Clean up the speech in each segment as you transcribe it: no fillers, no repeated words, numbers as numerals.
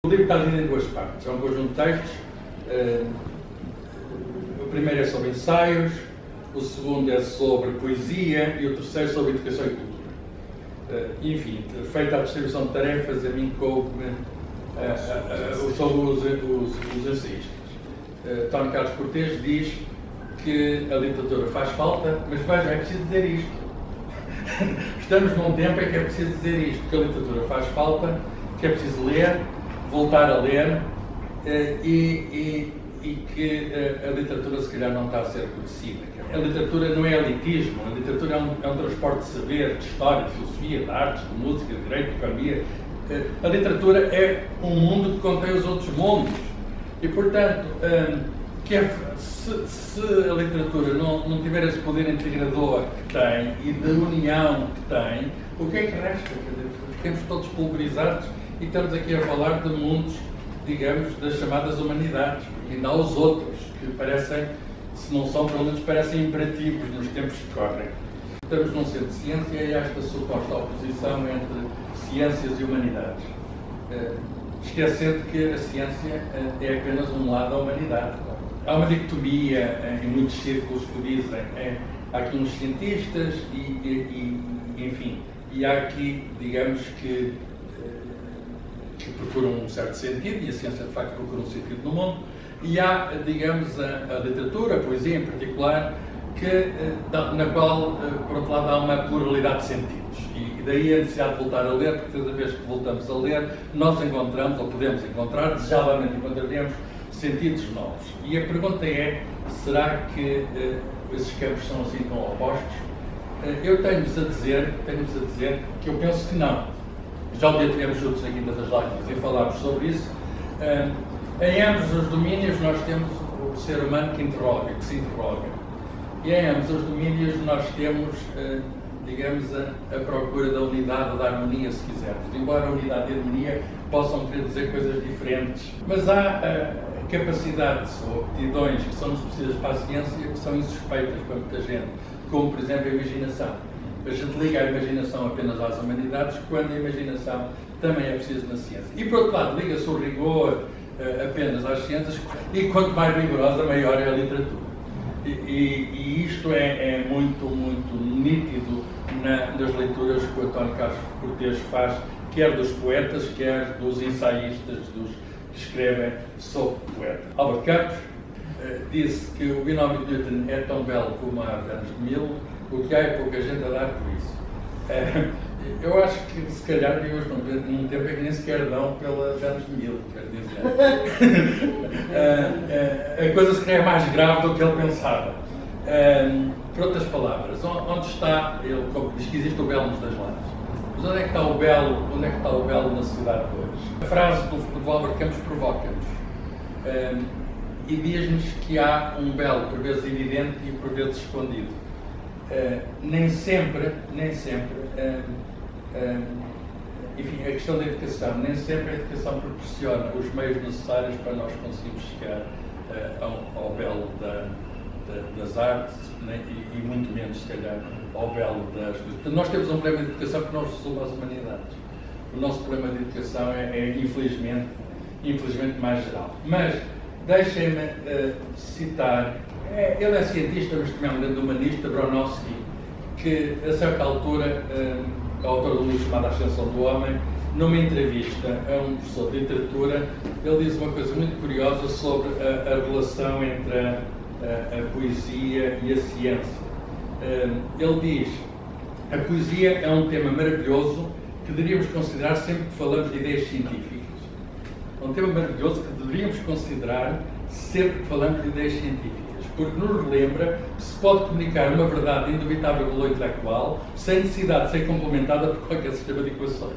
O livro está dividido em duas partes. É um conjunto de textos. O primeiro é sobre ensaios, o segundo é sobre poesia e o terceiro sobre educação e cultura. Enfim, feita a distribuição de tarefas, a mim coube-me sobre os ensaístas. António Carlos Cortês diz que a literatura faz falta, mas vejam, é preciso dizer isto. Estamos num tempo em que é preciso dizer isto, que a literatura faz falta, que é preciso ler, voltar a ler e que a literatura se calhar não está a ser conhecida. A literatura não é elitismo, a literatura é um transporte de saber, de história, de filosofia, de artes, de música, de direito, de economia. A literatura é um mundo que contém os outros mundos. E, portanto, se a literatura não tiver esse poder integrador que tem e de união que tem, o que é que resta? Ficamos todos pulverizados e estamos aqui a falar de mundos, digamos, das chamadas humanidades. E ainda há os outros, que parecem, se não são, pelo menos parecem imperativos nos tempos que correm. Estamos num centro de ciência e há esta suposta oposição entre ciências e humanidades. Esquecendo que a ciência é apenas um lado da humanidade. Há uma dicotomia em muitos círculos que dizem há aqui uns cientistas enfim, e há aqui, digamos, que procuram um certo sentido, e a ciência de facto procura um sentido no mundo, e há, digamos, a literatura, a poesia em particular, na qual, por outro lado, há uma pluralidade de sentidos. E daí a necessidade de voltar a ler, porque cada vez que voltamos a ler, nós encontramos, ou podemos encontrar, desejadamente encontraremos, sentidos novos. E a pergunta é, será que esses campos são assim tão opostos? Eu tenho-vos a dizer que eu penso que não. Já um dia tivemos juntos na Quinta das Lágrimas e falámos sobre isso. Em ambos os domínios nós temos o ser humano que interroga, que se interroga. E em ambos os domínios nós temos, digamos, a procura da unidade ou da harmonia, se quisermos. Embora a unidade e a harmonia possam querer dizer coisas diferentes. Mas há capacidades ou aptidões que são precisas para a ciência que são insuspeitas para muita gente, como, por exemplo, a imaginação. A gente liga a imaginação apenas às humanidades, quando a imaginação também é preciso na ciência. E, por outro lado, liga-se o rigor apenas às ciências, e quanto mais rigorosa, maior é a literatura. E isto é muito, muito nítido nas leituras que o António Carlos Cortês faz, quer dos poetas, quer dos ensaístas, dos que escrevem sobre poetas. Albert Camus disse que o binómio de Newton é tão belo como há anos de mil, o que há é pouca gente a dar por isso. Eu acho que, se calhar, vivemos num tempo em que nem sequer dão pelas anos de mil, quer dizer. A coisa se calhar é mais grave do que ele pensava. Por outras palavras, onde está, ele diz que existe o belo nos dois lados. Mas onde é que está o belo na sociedade de hoje? A frase do Albert Camus provoca-nos e diz-nos que há um belo, por vezes evidente e por vezes escondido. Nem sempre, enfim, a questão da educação, nem sempre a educação proporciona os meios necessários para nós conseguirmos chegar ao belo das artes, né? e muito menos, se calhar, ao belo das coisas. Portanto, nós temos um problema de educação que não resolve as humanidades. O nosso problema de educação é infelizmente, mais geral. Mas, deixem-me citar, ele é cientista, mas também é um grande humanista, Bronowski, que, a certa altura, autor de um livro chamado A Ascensão do Homem, numa entrevista a um professor de literatura, ele diz uma coisa muito curiosa sobre a relação entre a poesia e a ciência. Ele diz: a poesia é um tema maravilhoso que deveríamos considerar sempre que falamos de ideias científicas. É um tema maravilhoso que deveríamos considerar sempre que falamos de ideias científicas, porque nos relembra que se pode comunicar uma verdade de indubitável valor intelectual sem necessidade de ser complementada por qualquer sistema de equações.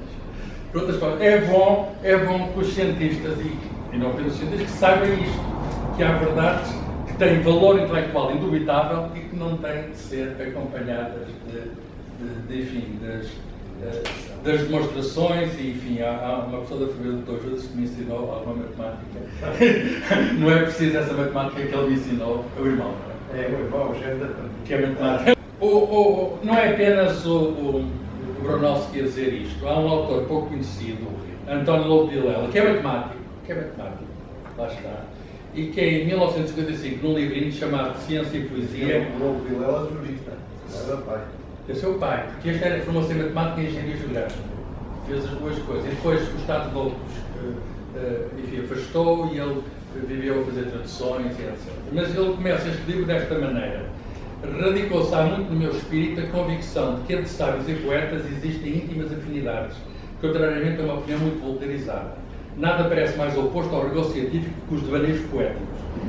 Por outras palavras, é bom que os cientistas, e não apenas os cientistas, que saibam isto, que há verdades que têm valor intelectual indubitável e que não têm de ser acompanhadas das demonstrações, e enfim, há uma pessoa da família do Dr. Judas que me ensinou alguma matemática. Não é preciso essa matemática que ele me ensinou, é o irmão, não é? É o irmão, que é matemática. Não é apenas o Bronowski a dizer isto. Há um autor pouco conhecido, António Lobo de Vilela, que é matemático, que é matemático, lá está, e que em 1955, num livrinho chamado Ciência e Poesia... O novo Vilela é jurista, não é pai. É seu pai, porque este formou-se em matemática e engenharia geográfica. Fez as duas coisas. E depois o Estado de Outros, enfim, afastou e ele viveu a fazer traduções e etc. Mas ele começa este livro desta maneira. Radicou-se há muito no meu espírito a convicção de que entre sábios e poetas existem íntimas afinidades, contrariamente a uma opinião muito vulgarizada. Nada parece mais oposto ao rigor científico que os devaneios poéticos,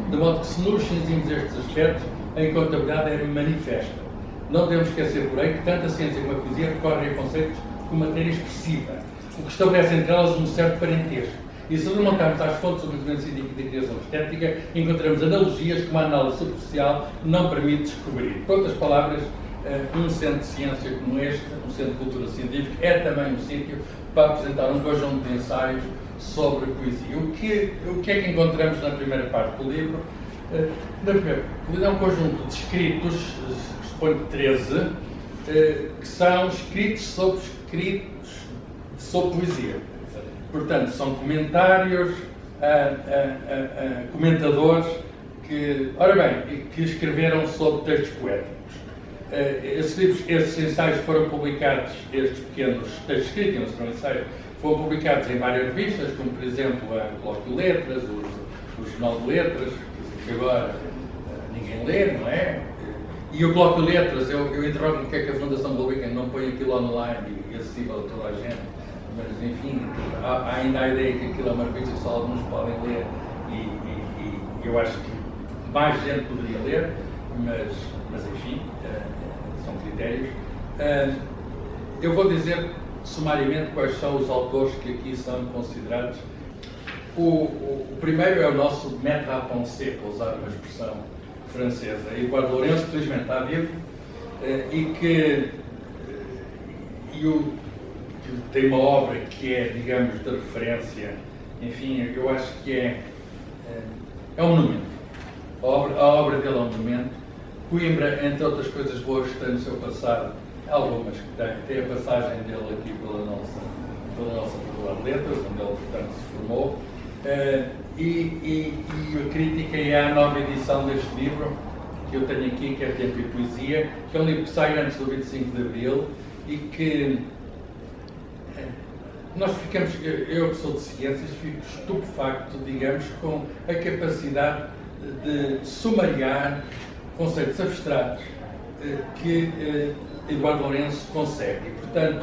de modo que se nos cinzimos estes aspectos, a incontabilidade é manifesta. Não devemos esquecer, porém, que tanto a ciência como a poesia recorrem a conceitos com matéria expressiva, o que estabelece entre elas um certo parentesco. E se remontarmos às fontes do conhecimento científico e da criação estética, encontramos analogias que uma análise superficial não permite descobrir. Por outras palavras, um centro de ciência como este, um centro de cultura científica, é também um sítio para apresentar um conjunto de ensaios sobre a poesia. O que é que encontramos na primeira parte do livro? Na primeira parte, é um conjunto de escritos, suponho 13, que são escritos sobre poesia. Portanto, são comentários, comentadores que, ora bem, que escreveram sobre textos poéticos. Esses ensaios foram publicados, estes pequenos textos escritos, não serão ensaios, foram publicados em várias revistas, como por exemplo a Colóquio de Letras, o Jornal de Letras, que agora ninguém lê, não é? E o Colóquio de Letras, eu interrogo porque é que a Fundação Gulbenkian não põe aquilo online e acessível a toda a gente, mas enfim, há ainda a ideia que aquilo é uma revista que só alguns podem ler e eu acho que mais gente poderia ler, mas enfim, são critérios. Eu vou dizer sumariamente quais são os autores que aqui são considerados. O primeiro é o nosso maître à pensée, para usar uma expressão francesa, Eduardo Lourenço, que felizmente está vivo, que tem uma obra que é, digamos, de referência, enfim, eu acho que é um monumento. A obra dele é um monumento. Coimbra, entre outras coisas boas que tem no seu passado, algumas que tem a passagem dele aqui pela nossa Faculdade de Letras, onde ele, portanto, se formou. E a crítica é à nova edição deste livro, que eu tenho aqui, que é Tempo e Poesia, que é um livro que sai antes do 25 de Abril e que nós ficamos, eu que sou de ciências, fico estupefacto, digamos, com a capacidade de sumariar conceitos abstratos que Eduardo Lourenço consegue. Portanto,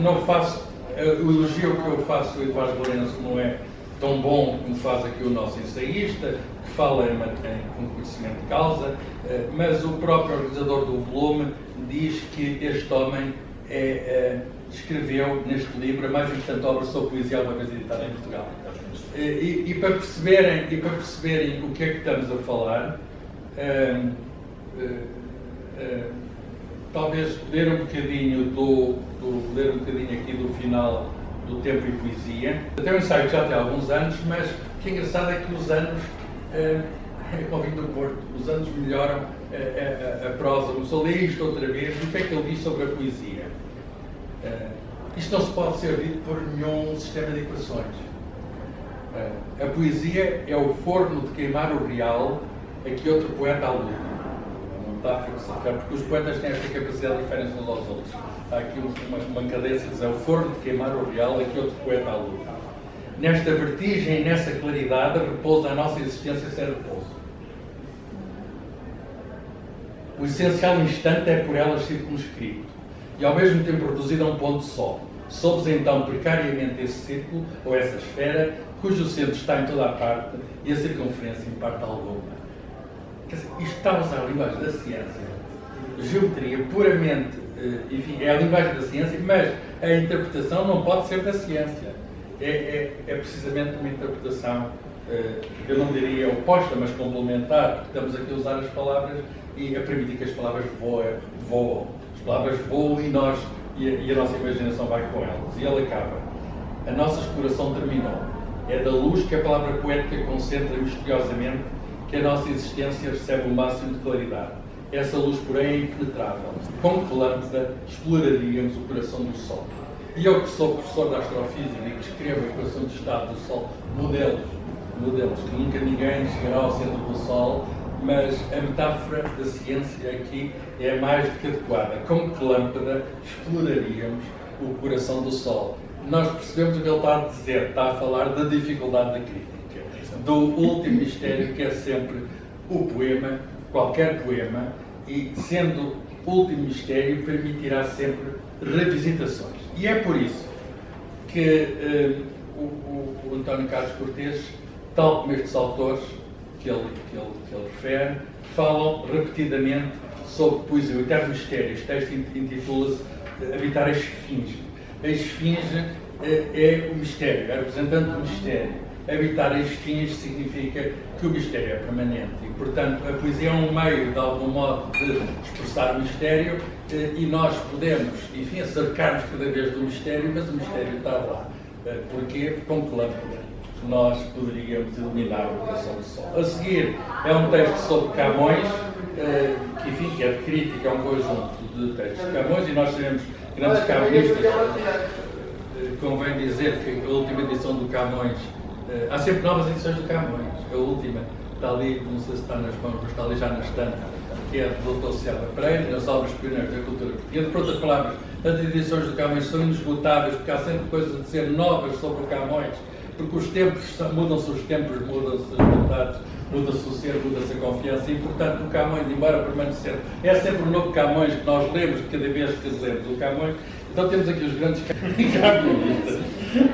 não faço, o elogio que eu faço ao Eduardo Lourenço não é tão bom como faz aqui o nosso ensaísta, que fala com conhecimento de causa, mas o próprio organizador do volume diz que este homem escreveu neste livro a mais importante obra sobre poesia alguma vez editada em Portugal. E para perceberem o que é que estamos a falar, talvez ler um bocadinho aqui do final do Tempo e Poesia. Até um ensaio que já tem alguns anos, mas o que é engraçado é que os anos, é com o vinho do Porto, os anos melhoram a prosa. Eu só li isto outra vez, o que é que ele diz sobre a poesia? Isto não se pode ser dito por nenhum sistema de equações. A poesia é o forno de queimar o real a que outro poeta alude. É uma metáfora, porque os poetas têm esta capacidade de diferentes uns aos outros. Há aqui uma cadência de dizer, o forno de queimar o real a que outro poeta alude. Nesta vertigem e nessa claridade repousa a nossa existência sem repouso. O essencial instante é por elas circunscrito e ao mesmo tempo reduzido a um ponto só. Somos então precariamente esse círculo ou essa esfera cujo centro está em toda a parte e a circunferência em parte alguma. Quer dizer, isto está a usar a linguagem da ciência. Geometria puramente, enfim, é a linguagem da ciência, mas a interpretação não pode ser da ciência. É precisamente uma interpretação, eu não diria oposta, mas complementar, porque estamos aqui a usar as palavras e a permitir que as palavras voam. As palavras voam e a nossa imaginação vai com elas. E ele acaba. A nossa exploração terminou. É da luz que a palavra poética concentra misteriosamente que a nossa existência recebe o máximo de claridade. Essa luz, porém, é impenetrável. Com que lâmpada exploraríamos o coração do sol? E eu que sou professor de astrofísica e que escrevo a equação de estado do Sol, modelos, que nunca ninguém chegará ao centro do Sol, mas a metáfora da ciência aqui é mais do que adequada. Como que lâmpada exploraríamos o coração do Sol? Nós percebemos o que ele está a dizer, está a falar da dificuldade da crítica, do último mistério que é sempre o poema, qualquer poema, e sendo o último mistério permitirá sempre revisitações. E é por isso que o António Carlos Cortês, tal como estes autores que ele refere, falam repetidamente sobre poesia. O eterno mistério. Este texto intitula-se Habitar a Esfinge. A Esfinge é o mistério, é representante do mistério. Habitar a Esfinge significa que o mistério é permanente e, portanto, a poesia é um meio, de algum modo, de expressar o mistério e nós podemos, enfim, acercar-nos cada vez do mistério, mas o mistério está lá. Porquê? Com que lâmpada nós poderíamos iluminar o coração do Sol. A seguir é um texto sobre Camões, que, enfim, que é de crítica, é um conjunto de textos de Camões, e nós sabemos grandes camonistas. Convém dizer que a última edição do Camões, há sempre novas edições do Camões. A última está ali, não sei se está nas mãos, mas está ali já na estante, que é do Dr. Silva Pereira, nas obras pioneiras da cultura portuguesa. Por outras palavras, as edições do Camões são inesgotáveis, porque há sempre coisas a dizer novas sobre o Camões, porque os tempos, mudam-se os tempos, mudam-se as vontades, muda-se o ser, muda-se a confiança, e portanto o Camões, embora permanecendo, é sempre um novo Camões que nós lemos cada vez que lemos o Camões. Então temos aqui os grandes camionistas,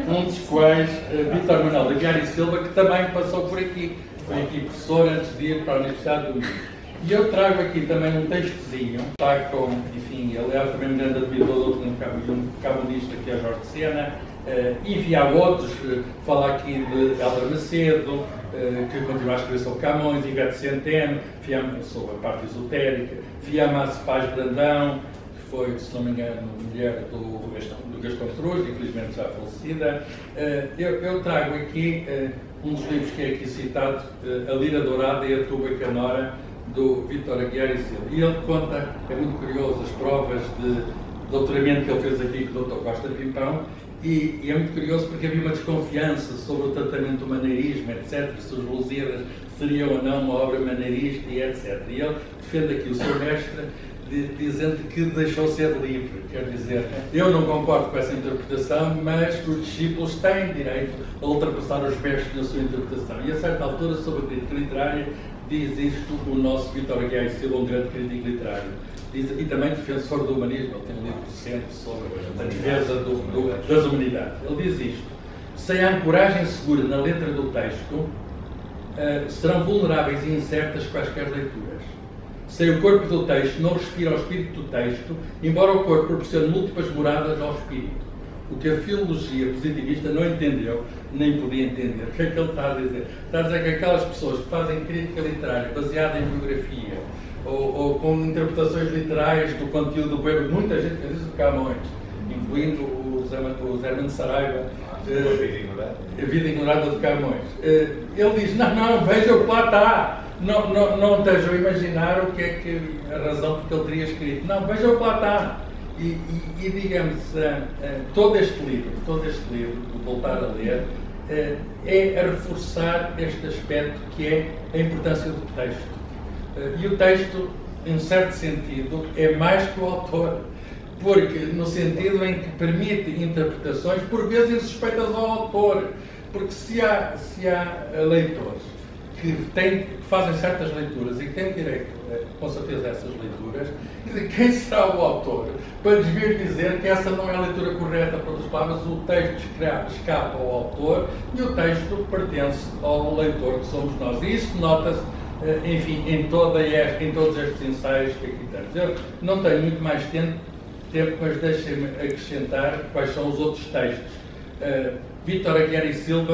um dos quais Vítor Manuel de Aguiar e Silva, que também passou por aqui, foi aqui professor antes de ir para a Universidade do Minho. E eu trago aqui também um textozinho, está com, enfim, aliás também um grande admirador de um camonista que é Jorge Sena, e há outros, fala aqui de Hélder Macedo, que continua a escrever sobre Camões, Ivete Centeno, sobre a parte esotérica, Fiamma Paz Brandão, que foi, se não me engano, mulher do Gastão Cruz, infelizmente já falecida. Eu trago aqui um dos livros que é aqui citado, A Lira Dourada e a Tuba Canora, do Vítor Aguiar e Silva. E ele conta, é muito curioso, as provas de doutoramento que ele fez aqui com o Dr. Costa Pimpão, e é muito curioso porque havia uma desconfiança sobre o tratamento do maneirismo, etc., se os Lusíadas seriam ou não uma obra maneirista, e etc. E ele defende aqui o seu mestre, dizendo que deixou ser livre, quer dizer, eu não concordo com essa interpretação, mas os discípulos têm direito a ultrapassar os mestres na sua interpretação. E a certa altura, sobre a crítica literária, diz isto o nosso Vítor Aguiar e Silva, um grande crítico literário. E também defensor do humanismo, ele tem um livro recente sobre a defesa das humanidades. Ele diz isto: sem a ancoragem segura na letra do texto, serão vulneráveis e incertas quaisquer leituras. Sem o corpo do texto, não respira o espírito do texto, embora o corpo proporcione múltiplas moradas ao espírito. O que a filologia positivista não entendeu, nem podia entender. O que é que ele está a dizer? Está a dizer que aquelas pessoas que fazem crítica literária baseada em biografia, ou com interpretações literais do conteúdo do poema, muita gente fez isso do Camões, incluindo o Zé Mendes Saraiva, A Vida Ignorada de Camões. Ele diz, não, veja o que lá está, não estejam a imaginar o que é que a razão porque ele teria escrito, não, veja o que lá está. E digamos, todo este livro, voltar a ler, é a reforçar este aspecto que é a importância do texto. E o texto, em certo sentido, é mais que o autor, porque no sentido em que permite interpretações, por vezes insuspeitas ao autor, porque se há leitores que fazem certas leituras e que têm direito, com certeza, a essas leituras, quem será o autor para lhes vir dizer que essa não é a leitura correta? Por outras palavras, o texto escapa ao autor e o texto pertence ao leitor, que somos nós. E isso nota-se, enfim, em todos estes ensaios que aqui temos. Eu não tenho muito mais tempo, mas deixem-me acrescentar quais são os outros textos. Vítor Aguiar e Silva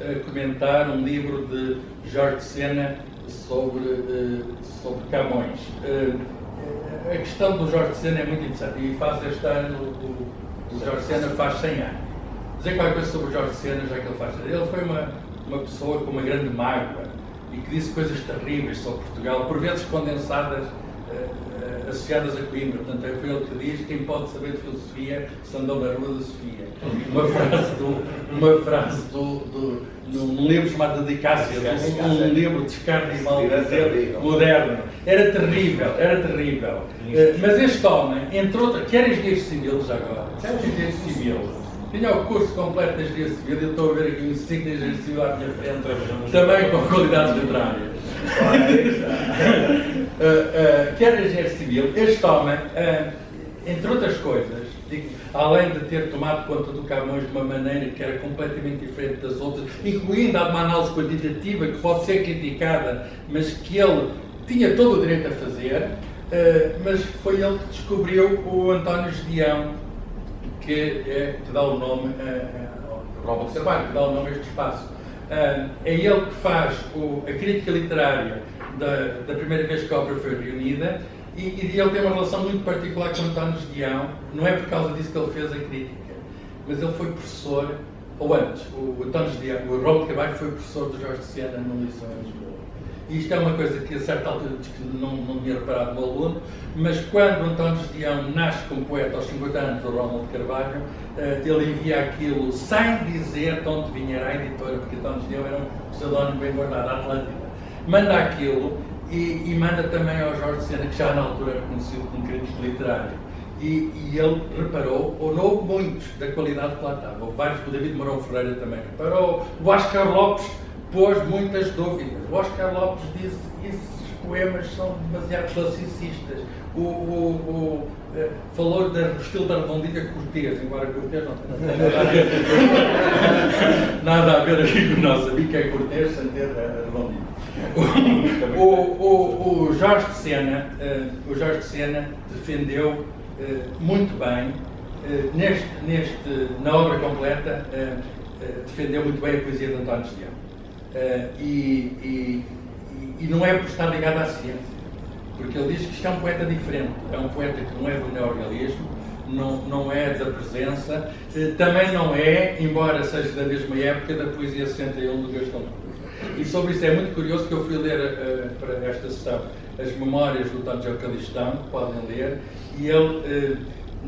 a comentar um livro de Jorge Sena sobre Camões. A questão do Jorge Sena é muito interessante e faz este ano, o Jorge Sena faz 100 anos. Dizer qualquer coisa sobre o Jorge Sena, já que ele faz. Ele foi uma pessoa com uma grande mágoa e que disse coisas terríveis sobre Portugal, por vezes condensadas associadas a Coimbra. Portanto, foi ele que diz: quem pode saber de filosofia se andou na Rua da Sofia. Uma frase num livro chamado Dedicácia, um livro de escárnio e maldizer moderno. Era terrível, era terrível. Mas este homem, entre outras, que era engenheiro civil já agora, tinha o curso completo de engenharia civil, eu estou a ver aqui um 5 de engenharia civil à minha frente, também com qualidades literárias. Que era engenheiro civil, este homem, entre outras coisas, além de ter tomado conta do Camões de uma maneira que era completamente diferente das outras, incluindo uma análise quantitativa que pode ser criticada, mas que ele tinha todo o direito a fazer, mas foi ele que descobriu o António Gedeão, que dá o nome ao Rómulo de Carvalho, que dá o nome a este espaço. É ele que faz a crítica literária da primeira vez que a obra foi reunida, e ele tem uma relação muito particular com António Gedeão. Não é por causa disso que ele fez a crítica, mas ele foi professor, ou antes, o António Gedeão, o Rómulo de Carvalho foi professor do Jorge de Sena no Liceu em Lisboa. E isto é uma coisa que a certa altura diz que não tinha reparado no aluno, mas quando António Gedeão nasce como poeta aos 50 anos do Rómulo de Carvalho, ele envia aquilo sem dizer de onde vinha a editora, porque António Gedeão era um pseudónimo bem guardado, a Atlântida. Manda aquilo e manda também ao Jorge de Sena, que já na altura era conhecido como crítico literário. E ele reparou, ou não houve muitos da qualidade que lá estava. Houve vários, o David Mourão Ferreira também reparou, o Oscar Lopes pôs muitas dúvidas. O Oscar Lopes disse que esses poemas são demasiado classicistas. Falou do estilo da redondilha Cortês, embora Cortês não tenha nada a ver aqui com o nosso amigo, que é Cortês, sem ter a redondilha. O Jorge de Sena defendeu muito bem, na obra completa, defendeu muito bem a poesia de António Gedeão. E não é por estar ligado à ciência, porque ele diz que isto é um poeta diferente, é um poeta que não é do neorrealismo, não é da presença, também não é, embora seja da mesma época, da poesia 61 do Gastão Cruz. E sobre isso é muito curioso que eu fui ler para esta sessão as memórias do Tâncio Calistão, que podem ler, e ele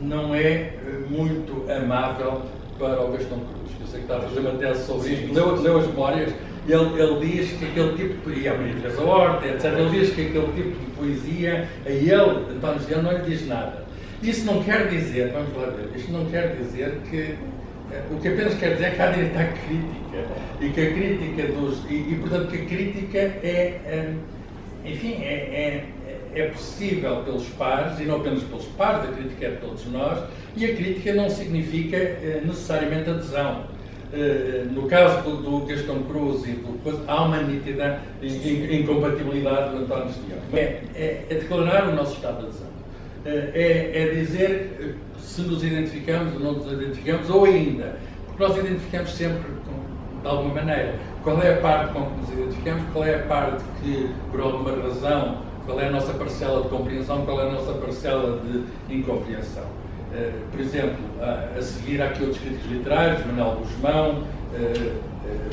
não é muito amável para o Gastão Cruz. Eu sei que está a fazer uma tese sobre isto, leu as memórias. Ele diz que aquele tipo de poesia, a Maria Teresa Horta, etc., ele diz que aquele tipo de poesia, a ele, António Gedeão, não lhe diz nada. Isso não quer dizer, vamos lá ver, isto não quer dizer que, o que apenas quer dizer é que há direito à crítica, e que a crítica portanto, que a crítica é possível pelos pares, e não apenas pelos pares, a crítica é de todos nós, e a crítica não significa necessariamente adesão. No caso do Gastão Cruz há uma nítida incompatibilidade do António Gedeão. É declarar o nosso estado de adesão. É dizer se nos identificamos ou não nos identificamos, ou ainda, porque nós identificamos sempre de alguma maneira. Qual é a parte com que nos identificamos, qual é a parte que, por alguma razão, qual é a nossa parcela de compreensão, qual é a nossa parcela de incompreensão. Por exemplo, a seguir há aqui outros críticos literários, Manuel Guzmão,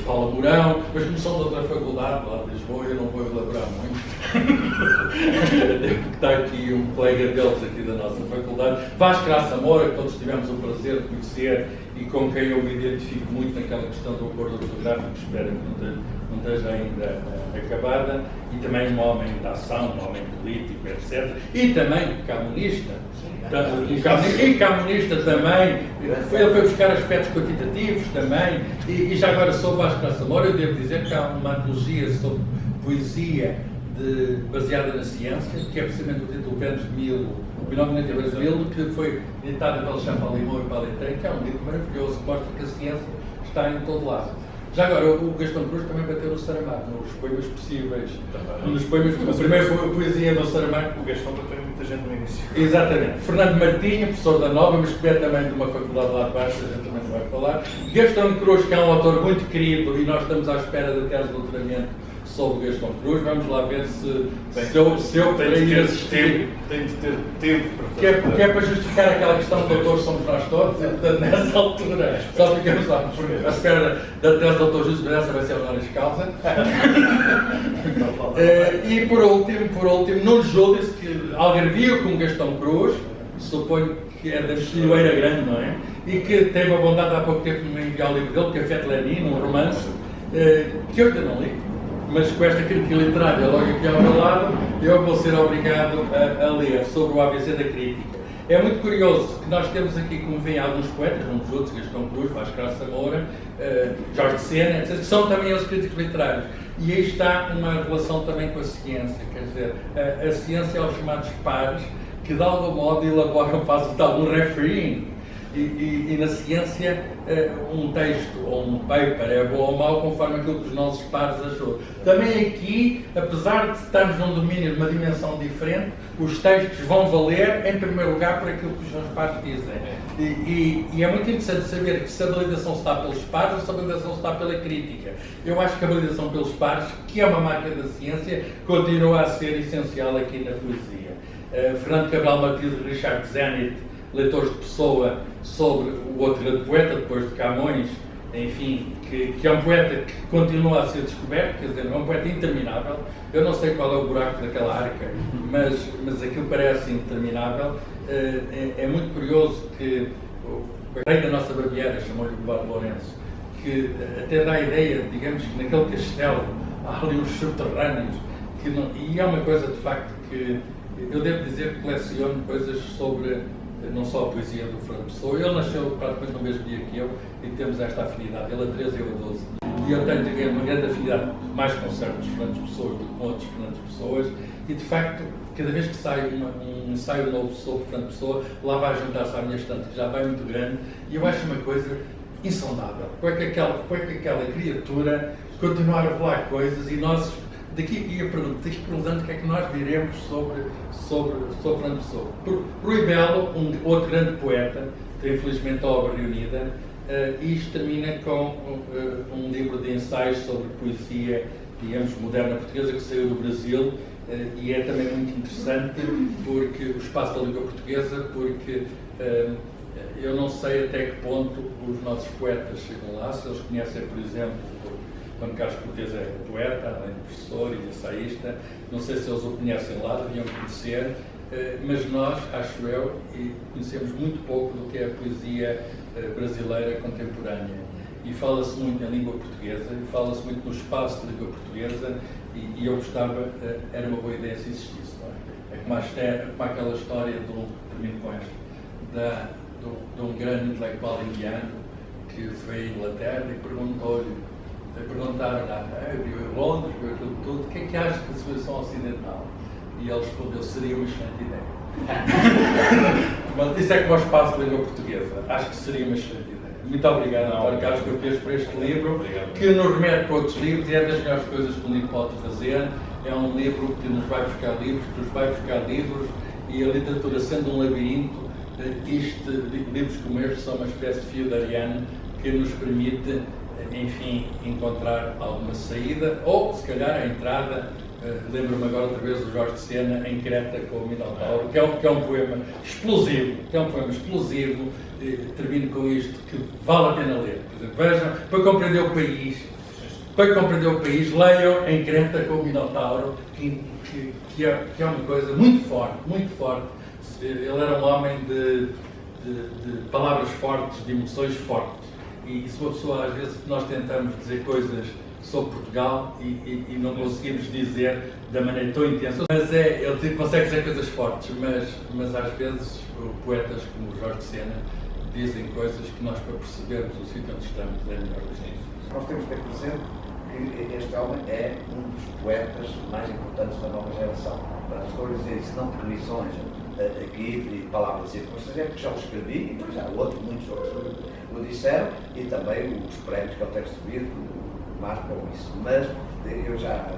Paula Mourão, mas como são de outra faculdade, lá de Lisboa, eu não vou elaborar muito. Está aqui um colega deles aqui da nossa faculdade, Vasco Graça Moura, que todos tivemos o prazer de conhecer e com quem eu me identifico muito naquela questão do acordo ortográfico, que espero que não esteja ainda acabada, e também um homem da ação, um homem político, etc. E também camunista. E camunista também, ele foi buscar aspectos quantitativos também, e já agora sobre Vasco Graça Moura, eu devo dizer que há uma antologia sobre poesia baseada na ciência, que é precisamente o título Vênus de Milo, 1992, que foi editado pelo Champalimau e Paletrem, que é um livro maravilhoso, que mostra que a ciência está em todo lado. Já agora, o Gastão Cruz também bateu no Saramago, nos poemas possíveis. Nos poemas, a primeira poesia do Saramago. O Gastão bateu muita gente no início. Exatamente. Fernando Martinho, professor da Nova, mas que é também de uma faculdade lá de baixo, a gente também não vai falar. Gastão Cruz, que é um autor muito querido, e nós estamos à espera da tese de doutoramento sobre Gastão Cruz. Vamos lá ver se eu poderei assistir. Tem de ter tempo para fazer. Que é para justificar aquela questão de doutor somos nós todos, e portanto nessa altura só ficamos lá à espera da tese do Dr. José Bragança, vai ser a honoris causa. E por último, Nuno Júlio disse que algarvio como Gastão Cruz, suponho que é da Mexilhoeira Grande, não é? E que teve a bondade há pouco tempo de me enviar o livro dele, Café de Lenin, um romance, que eu ainda não li, mas com esta crítica literária logo aqui ao meu lado, eu vou ser obrigado a ler sobre o ABC da crítica. É muito curioso que nós temos aqui, como vem alguns poetas, uns outros, Gastão Cruz, Vasco Graça Moura, Jorge de Sena, etc., que são também os críticos literários. E aí está uma relação também com a ciência, quer dizer, a ciência é os chamados pares, que de algum modo elaboram, fazem algum refereeing. E na ciência, um texto ou um paper é bom ou mau conforme aquilo que os nossos pares achou. Também aqui, apesar de estarmos num domínio de uma dimensão diferente, os textos vão valer, em primeiro lugar, por aquilo que os meus pares dizem. E é muito interessante saber que se a validação está pelos pares ou se a validação está pela crítica. Eu acho que a validação pelos pares, que é uma marca da ciência, continua a ser essencial aqui na poesia. Fernando Cabral Martins e Richard Zenit, leitores de Pessoa, sobre o outro grande poeta, depois de Camões, enfim, que é um poeta que continua a ser descoberto, quer dizer, é um poeta interminável. Eu não sei qual é o buraco daquela arca, mas aquilo parece interminável. É muito curioso que o rei da nossa barbearia, chamou-lhe Eduardo Lourenço, que até dá a ideia, digamos, que naquele castelo há ali uns subterrâneos, e é uma coisa de facto que eu devo dizer que coleciono coisas sobre não só a poesia do Fernando Pessoa. Ele nasceu praticamente no mesmo dia que eu e temos esta afinidade, ele a 13 e eu a 12. E eu tenho uma grande afinidade mais com certos Fernandes Pessoas do que com outros Fernandes Pessoas, e de facto, cada vez que sai um ensaio novo sobre Fernando Pessoa, lá vai juntar-se à minha estante, que já vai muito grande, e eu acho uma coisa insondável. Como é que aquela criatura continua a revelar coisas e nós, daqui por uns anos, o que é que nós diremos sobre Fernando Pessoa? Rui Belo, outro grande poeta, tem infelizmente a obra reunida, e isto termina com um livro de ensaios sobre poesia, digamos, moderna portuguesa, que saiu do Brasil, e é também muito interessante porque o espaço da língua portuguesa, porque eu não sei até que ponto os nossos poetas chegam lá, se eles conhecem, por exemplo, quando Carlos Cortês é poeta, além de professor e ensaísta, não sei se eles o conhecem lá, deviam conhecer, mas nós, acho eu, conhecemos muito pouco do que é a poesia brasileira contemporânea. E fala-se muito em língua portuguesa, e fala-se muito no espaço de língua portuguesa, e eu gostava, era uma boa ideia se existisse. Não é? É como aquela história, termino com esta, de um grande intelectual indiano que foi à Inglaterra e perguntaram lá, viu em Londres, viu aquilo tudo, o que é que acha da civilização ocidental? E ele respondeu, seria uma excelente ideia. Mas isso é como o espaço de língua portuguesa, acho que seria uma excelente ideia. Muito obrigado, António Carlos Cortês, por este livro, que nos remete para outros livros, e é das melhores coisas que um livro pode fazer. É um livro que nos vai buscar livros, e a literatura sendo um labirinto, livros como este são uma espécie de fio de ariano que nos permite, enfim, encontrar alguma saída, ou se calhar a entrada. Lembro-me agora outra vez do Jorge de Sena em Creta com o Minotauro, que é um poema explosivo, termino com isto, que vale a pena ler. Por exemplo, vejam, para compreender o país, leiam em Creta com o Minotauro, que é uma coisa muito forte. Ele era um homem de palavras fortes, de emoções fortes. E se uma pessoa, às vezes, nós tentamos dizer coisas sobre Portugal e não conseguimos dizer da maneira tão intensa, mas ele consegue dizer coisas fortes, mas às vezes poetas como o Jorge de Sena dizem coisas que nós, para percebermos o sítio onde estamos, é melhor dizer. Nós temos que ter presente que este homem é um dos poetas mais importantes da nova geração. Estou a dizer isso não por lições aqui de palavras e circunstâncias, é porque já o escrevi e depois há muitos outros o disseram, e também os prémios que ele tem recebido marcam isso. Mas eu já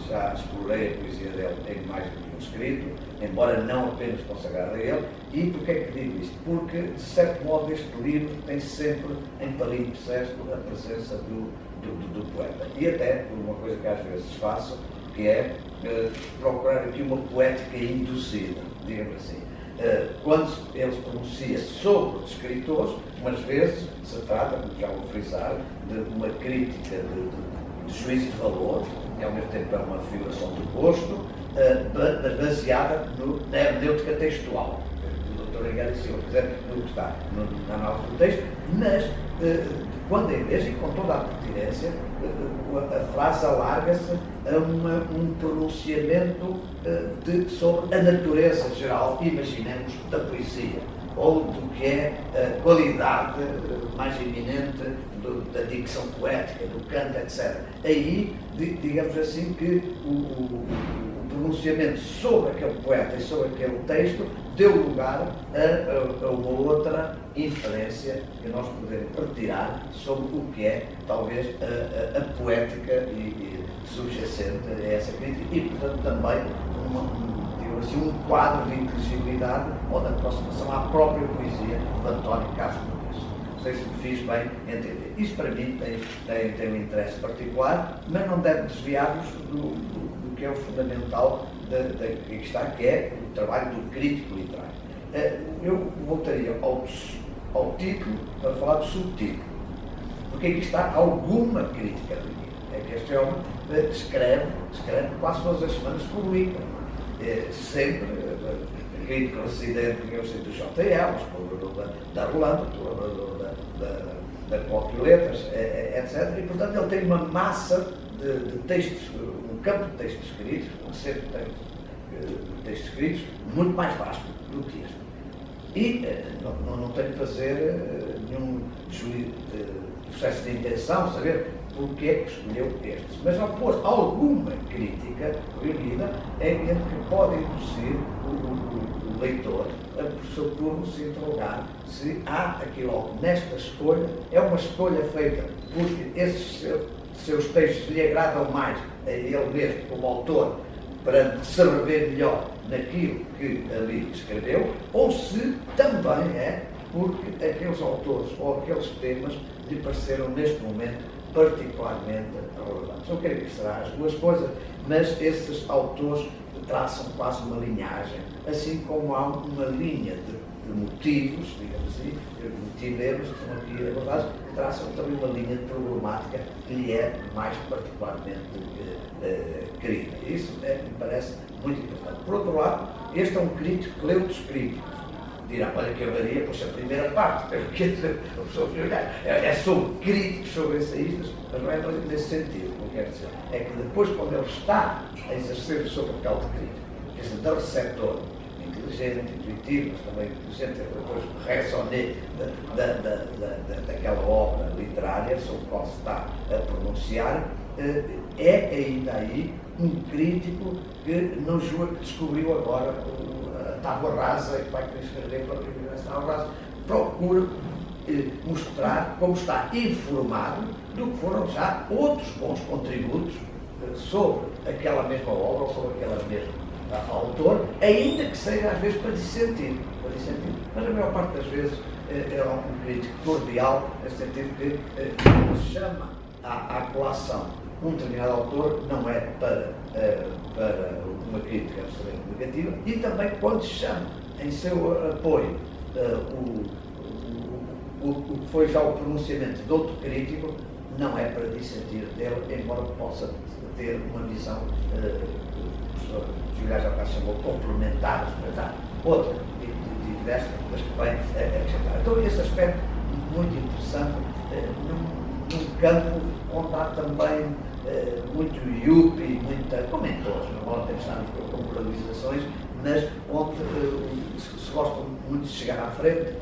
já explorei a poesia dele em mais do que um escrito, embora não apenas consagrado a ele. E porquê é que digo isto? Porque, de certo modo, este livro tem sempre em palimpsesto a presença do poeta. E até por uma coisa que às vezes faço, que é procurar aqui uma poética induzida, digamos assim. Quando ele se pronuncia sobre os escritores, umas vezes se trata, como já vou frisar, de uma crítica de juízo de valor, e ao mesmo tempo é uma figuração do gosto, baseada na hermenêutica textual. O Dr. Enguera Silva, quer dizer, no que está na análise do texto, mas quando em vez, e com toda a pertinência, a frase alarga-se a um pronunciamento sobre a natureza geral, imaginemos, da poesia, ou do que é a qualidade mais eminente da dicção poética, do canto, etc. Aí, digamos assim, que o pronunciamento sobre aquele poeta e sobre aquele texto deu lugar a uma outra inferência que nós podemos retirar sobre o que é, talvez, a poética e subjacente a essa crítica e, portanto, também um quadro de inteligibilidade ou de aproximação à própria poesia de António Castro Nunes. Não sei se me fiz bem entender. Isso, para mim, tem um interesse particular, mas não deve desviar-nos do que é o fundamental que está, que é o trabalho do crítico literário. Eu voltaria ao título para falar do subtítulo, porque aqui está alguma crítica lírica. É que este homem escreve quase todas as semanas, publica. Sempre crítico residente em Instituto do JL, colaborador da Rolando, colaborador da Colóquio Letras, etc. E, portanto, ele tem uma massa de textos, um campo de textos escritos, um acervo de textos escritos, muito mais vasto do que este. E não tenho que fazer nenhum processo de intenção, saber porque é que escolheu estes. Mas ao pôr alguma crítica reunida, é evidente que pode induzir o leitor a, por seu turno, se interrogar se há aquilo nesta escolha, é uma escolha feita porque esses seus textos lhe agradam mais a ele mesmo como autor, para se rever melhor naquilo que ali escreveu, ou se também é porque aqueles autores ou aqueles temas lhe pareceram neste momento particularmente relevantes. Eu creio que será as duas coisas, mas esses autores traçam quase uma linhagem, assim como há uma linha de motivos, digamos assim, motiveiros que são aqui abordados, que traçam também uma linha de problemática que lhe é mais particularmente querida. Isso me parece muito importante. Por outro lado, este é um crítico que lê outros críticos. Dirá, olha que avaria, pois a primeira parte, porque a pessoa é sobre críticos, sobre ensaístas, mas não é nesse sentido, não quero dizer. É que depois, quando ele está a exercer sobre o papel de crítico, quer dizer, do receptor, inteligente, intuitivo, mas também inteligente, depois raisonné daquela obra literária sobre a qual se está a pronunciar, é ainda aí um crítico que não julga que descobriu agora a tábua rasa e que vai querer escrever pela primeira vez a tábua rasa. Procura mostrar como está informado do que foram já outros bons contributos sobre aquela mesma obra ou sobre aquela mesma autor, ainda que seja às vezes para dissentir. Mas a maior parte das vezes é um crítico cordial, no sentido que chama à colação um determinado autor, não é para uma crítica absolutamente negativa, e também quando chama em seu apoio o que foi já o pronunciamento de outro crítico, não é para dissentir dele, embora possa ter uma visão, o professor Julián já chamou complementar, mas há outra diversa, mas que vai acrescentar. Então, esse aspecto muito interessante, num campo onde há também muito yuppie, como em todos, não vale pensar com polarizações, mas onde se gosta muito de chegar à frente,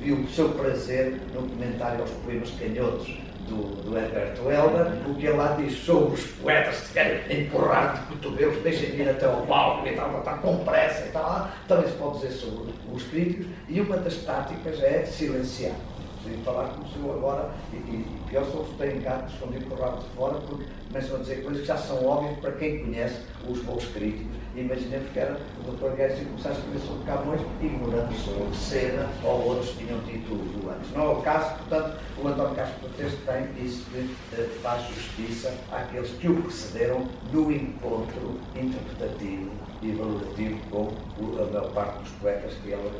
viu o seu prazer no comentário aos poemas canhotos do Herberto Helder, o que ele lá diz sobre os poetas que querem empurrar de cotovelos, deixem ir até ao palco e tal, está com pressa e tal. Também se pode dizer sobre os críticos, e uma das táticas é silenciar. se falar como se eu agora, e pior são os que têm gato escondido por rabo de fora, porque começam a dizer coisas que já são óbvias para quem conhece os voos críticos. Imaginemos que era o Dr. Guedes e começar a escrever sobre Camões, ignorando sobre Sena ou outros que tinham título antes. Não é o caso, portanto, o António Castro Cortes tem isso que faz justiça àqueles que o precederam no encontro interpretativo e valorativo com a maior parte dos poetas que ele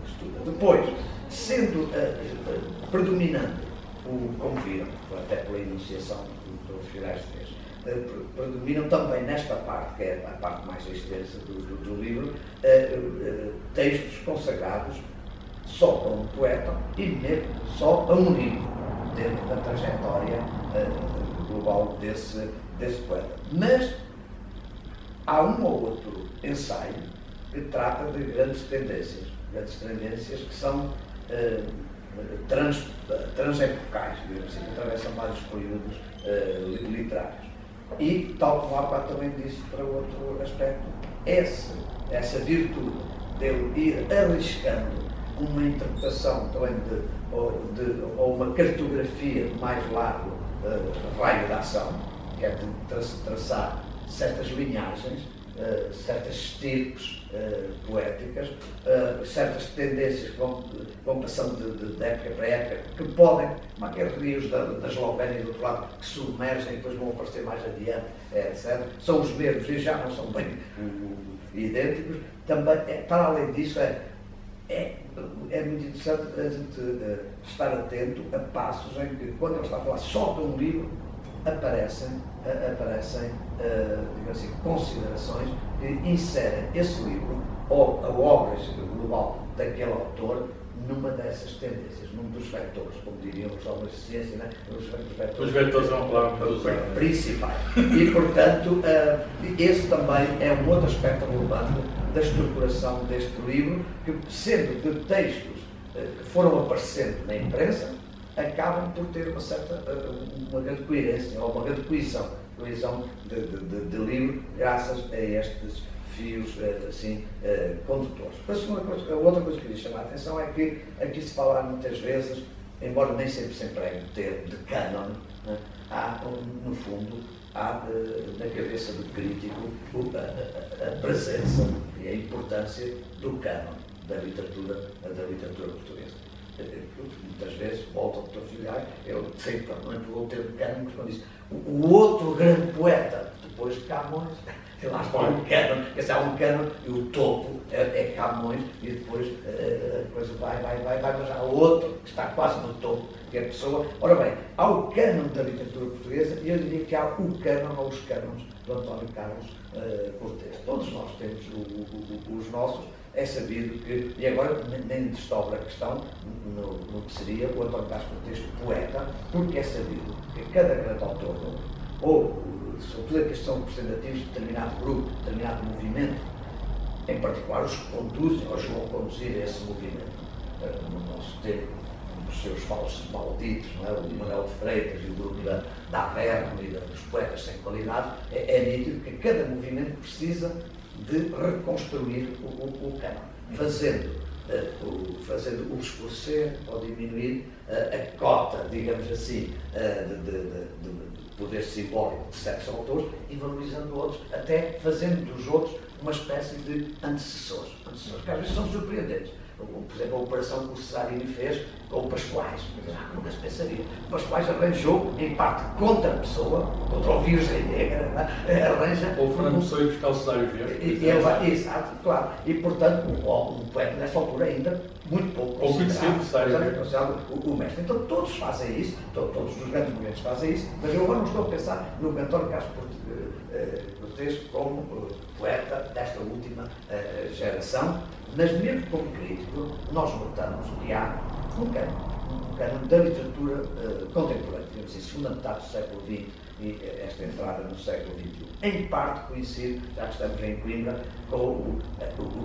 estuda. Depois, sendo predominante, como viram, até pela enunciação do Dr. Figueiredo fez, predominam também nesta parte, que é a parte mais extensa do livro, textos consagrados só a um poeta e mesmo só a um livro, dentro da trajetória global desse poeta. Mas há um ou outro ensaio que trata de grandes tendências que são transepocais, digamos assim, que atravessam vários períodos literários. E, tal como há bocado também disse para outro aspecto, essa virtude dele ir arriscando uma interpretação também ou uma cartografia de mais largo raio de ação, que é de traçar certas linhagens, certas estirpes poéticas, certas tendências que vão passando de época para época, que podem, como aqueles rios da Eslovénia do outro lado, que submergem e depois vão aparecer mais adiante, etc. São os mesmos e já não são bem idênticos. Também, para além disso, é muito interessante a gente estar atento a passos em que, quando ele está a falar só de um livro, aparecem digamos assim, considerações que inserem esse livro ou a obra global daquele autor numa dessas tendências, num dos vetores, como diriam os homens de ciência, né? Os vetores são claro principais. E, portanto, esse também é um outro aspecto relevante da estruturação deste livro, que, sendo de textos que foram aparecendo na imprensa, acabam por ter uma grande coerência, ou uma grande coesão de livro, graças a estes fios assim, condutores. A outra coisa que eu queria chamar a atenção é que aqui se fala muitas vezes, embora nem sempre se empregue o termo de cânon, né, há, no fundo, há na cabeça do crítico a presença e a importância do cânon da literatura portuguesa. Muitas vezes, volto ao Dr. Figueiredo, eu sempre não empregou o termo cânon, porque quando disse o outro grande poeta, depois de Camões, lá está um cânon, há um cânon e o topo é Camões, e depois vai, mas há outro que está quase no topo, que é a pessoa. Ora bem, há o cânon da literatura portuguesa e eu diria que há o cânon ou os cânones do António Carlos Cortes. Todos nós temos os nossos. É sabido que, e agora nem desdobra a questão no que seria o António Carlos Cortes poeta, porque é sabido que cada grande autor, ou sobretudo aqueles que são representativos de determinado grupo, de determinado movimento, em particular os que conduzem ou vão conduzir esse movimento, no nosso tempo, os seus falsos malditos, não é? O Manuel de Freitas e o grupo da Averno e dos poetas sem qualidade, é nítido que cada movimento precisa de reconstruir o cânon, fazendo o escurecer ou diminuir a cota, digamos assim, de poder simbólico de certos autores e valorizando outros, até fazendo dos outros uma espécie de antecessores que às vezes são surpreendentes. Por exemplo, a operação que o Cesarini fez com o Pascoais. Nunca se pensaria. O Pascoais arranjou, em parte, contra a pessoa, contra o Virgem Negra, arranja... Ou Fernando Pessoa e buscar o Cesário Verde. Exato, claro. E, portanto, um poeta nessa altura ainda muito pouco conhecido o mestre. Então, todos fazem isso, todos os grandes movimentos fazem isso, mas eu agora não estou a pensar no António Carlos Cortes como poeta desta última geração, mas mesmo como crítico, nós notamos que há um cânon da literatura contemporânea, digamos assim, segunda metade do século XX e esta entrada no século XXI. Em parte coincide, já que estamos em Coimbra, com o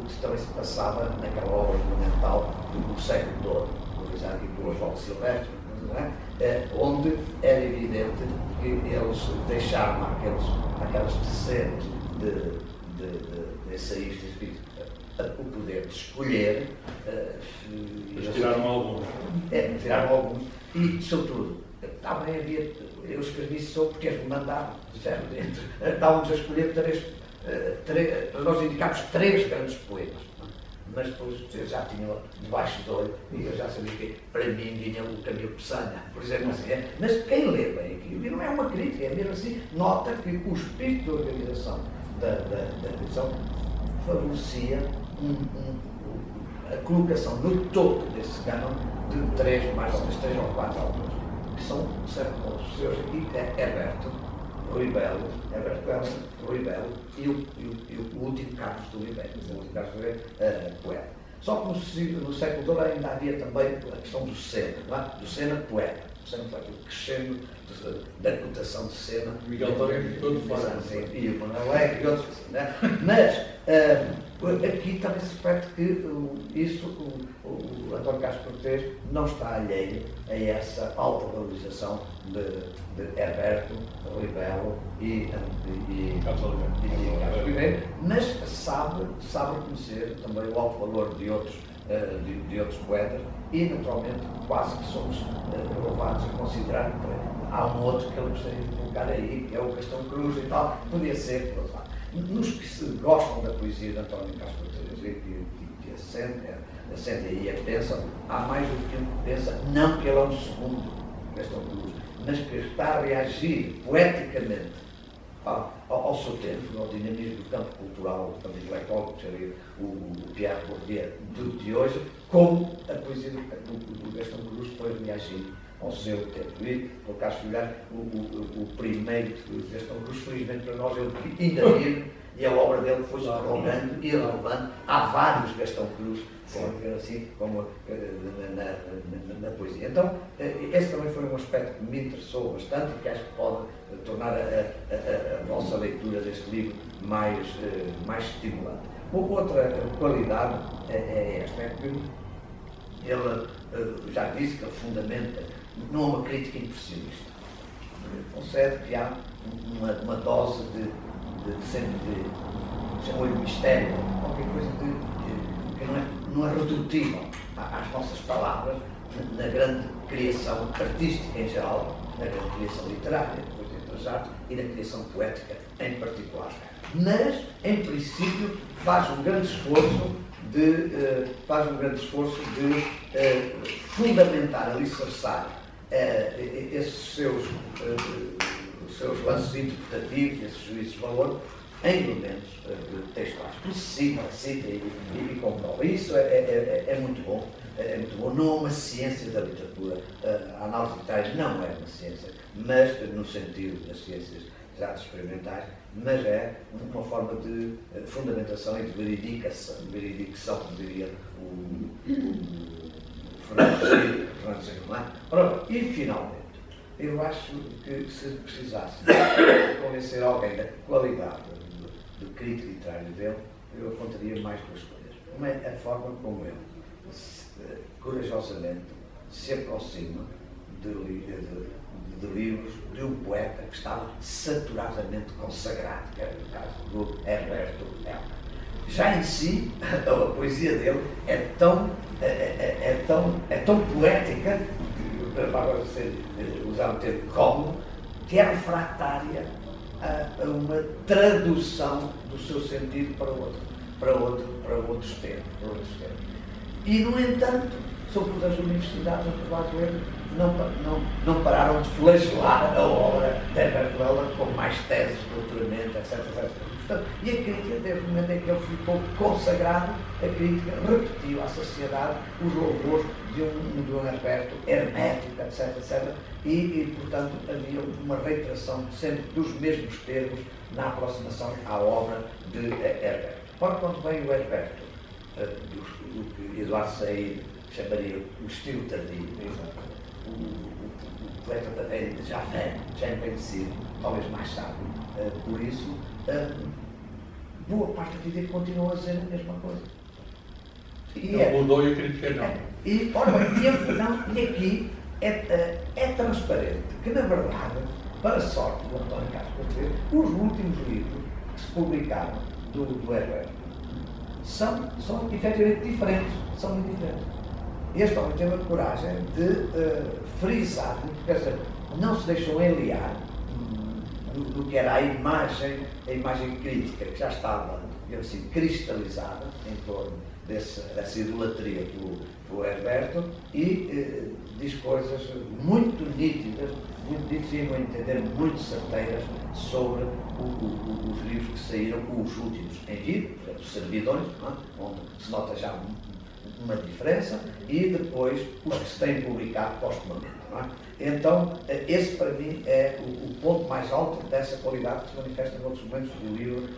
que também se passava naquela obra monumental do século XII, realizada aqui pelo Oswaldo Silvestre, onde era evidente que eles deixaram aquelas cenas de ensaístas o poder de escolher. Mas tiraram alguns. Tiraram alguns. E, sobretudo, também havia, eu escrevi só porque eles me mandavam, disseram dentro, estávamos a escolher nós indicámos 3 grandes poemas, mas depois eu já tinha debaixo do olho e eu já sabia que para mim vinha o Camilo Peçanha, por exemplo, assim, mas quem lê bem aquilo, e não é uma crítica, é mesmo assim, nota que o espírito de organização da edição favorecia a colocação no topo desse cânone de 3, mais ou menos 3 ou 4 autores, que são os seus aqui, Herberto, Rui Belo, Herberto Elsa, Rui Belo e o último Carlos do Ribeiro, poeta. Só que no século II ainda havia também a questão do Sena, não é? Do Sena poeta. O Sena poeta, crescendo da cotação de Sena. Miguel Torres, todos falam. E o Manuel Alegre e outros assim, né? Mas aqui também se reflete que o António Carlos Cortês não está alheio a essa alta valorização de Herberto, Rui Belo e Carlos Oliveira, mas sabe reconhecer também o alto valor de outros poetas e, naturalmente, quase que somos levados a considerar que há um outro que eu gostaria de colocar aí, que é o Castão Cruz e tal, podia ser, nos que gostam da poesia de António Carlos Cortês e assentem aí a pensam, há mais do que um que pensa, não que ele é um segundo Castão Cruz, mas que está a reagir poeticamente ao seu tempo, ao dinamismo do campo cultural, do campo intelectual, que seria o Pierre Bourdieu de hoje, como a poesia do Castão Cruz foi reagir ao seu tempo. E, por acaso, o primeiro Castão Cruz, felizmente para nós, ele ainda vive, e a obra dele foi se prolongando e relevando. Há vários Gastão Cruz, assim, como na poesia. Então, esse também foi um aspecto que me interessou bastante e que acho que pode tornar a nossa leitura deste livro mais estimulante. Outra qualidade é esta, é que ele já disse que ele fundamenta, não é uma crítica impressionista. Concede que há uma dose de chamou-lhe mistério, qualquer coisa que não é redutível às nossas palavras, na grande criação artística em geral, na grande criação literária, depois entre as artes, e na criação poética em particular. Mas, em princípio, faz um grande esforço de fundamentar, alicerçar esses seus lances interpretativos, esses juízos de valor, em elementos textuais. Cita e comprova. Isso é muito bom. É muito bom. Não é uma ciência da literatura. A análise literária não é uma ciência, mas no sentido das ciências das artes experimentais, mas é uma forma de fundamentação e de veridicção, como diria o Fernando Seguimar. Ora, e finalmente, eu acho que se precisasse convencer alguém da qualidade do crítico literário dele, eu apontaria mais 2 coisas. Uma é a forma como ele, corajosamente, se aproxima de livros de um poeta que estava saturadamente consagrado, que era o caso do Herberto Helder. Já em si, a poesia dele é tão poética, para usar o termo cómodo, que é refratária a uma tradução do seu sentido para outros termos. E, no entanto, sobretudo as universidades brasileiras não pararam de flagelar a obra de Herberto Helder com mais teses, doutoramento, etc. Portanto, e a crítica, desde o momento em que ele ficou consagrado, a crítica repetiu à sociedade os louvores de um Herberto hermético, etc. E, portanto, havia uma reiteração sempre dos mesmos termos na aproximação à obra de Herberto. Ora, quando vem o Herberto, o que Eduardo Said chamaria o estilo tardio, o poeta já envelhecido, talvez mais sábio, por isso, boa parte da vida continua a dizer a mesma coisa. Não mudou e a crítica não. E aqui é transparente que, na verdade, para a sorte do António Carlos Cortês, os últimos livros que se publicaram do Herberto são efetivamente diferentes, são muito diferentes. Este homem teve a coragem de frisar, quer dizer, não se deixou enliar no que era a imagem crítica que já estava, digamos assim, cristalizada em torno dessa idolatria do Herberto e diz coisas muito nítidas e, a meu entender, muito certeiras sobre os livros que saíram, os últimos em vida, por exemplo, Servidões, onde se nota já uma diferença, e depois os que se têm publicado postumamente. Então, esse para mim é o ponto mais alto dessa qualidade que se manifesta em outros momentos do livro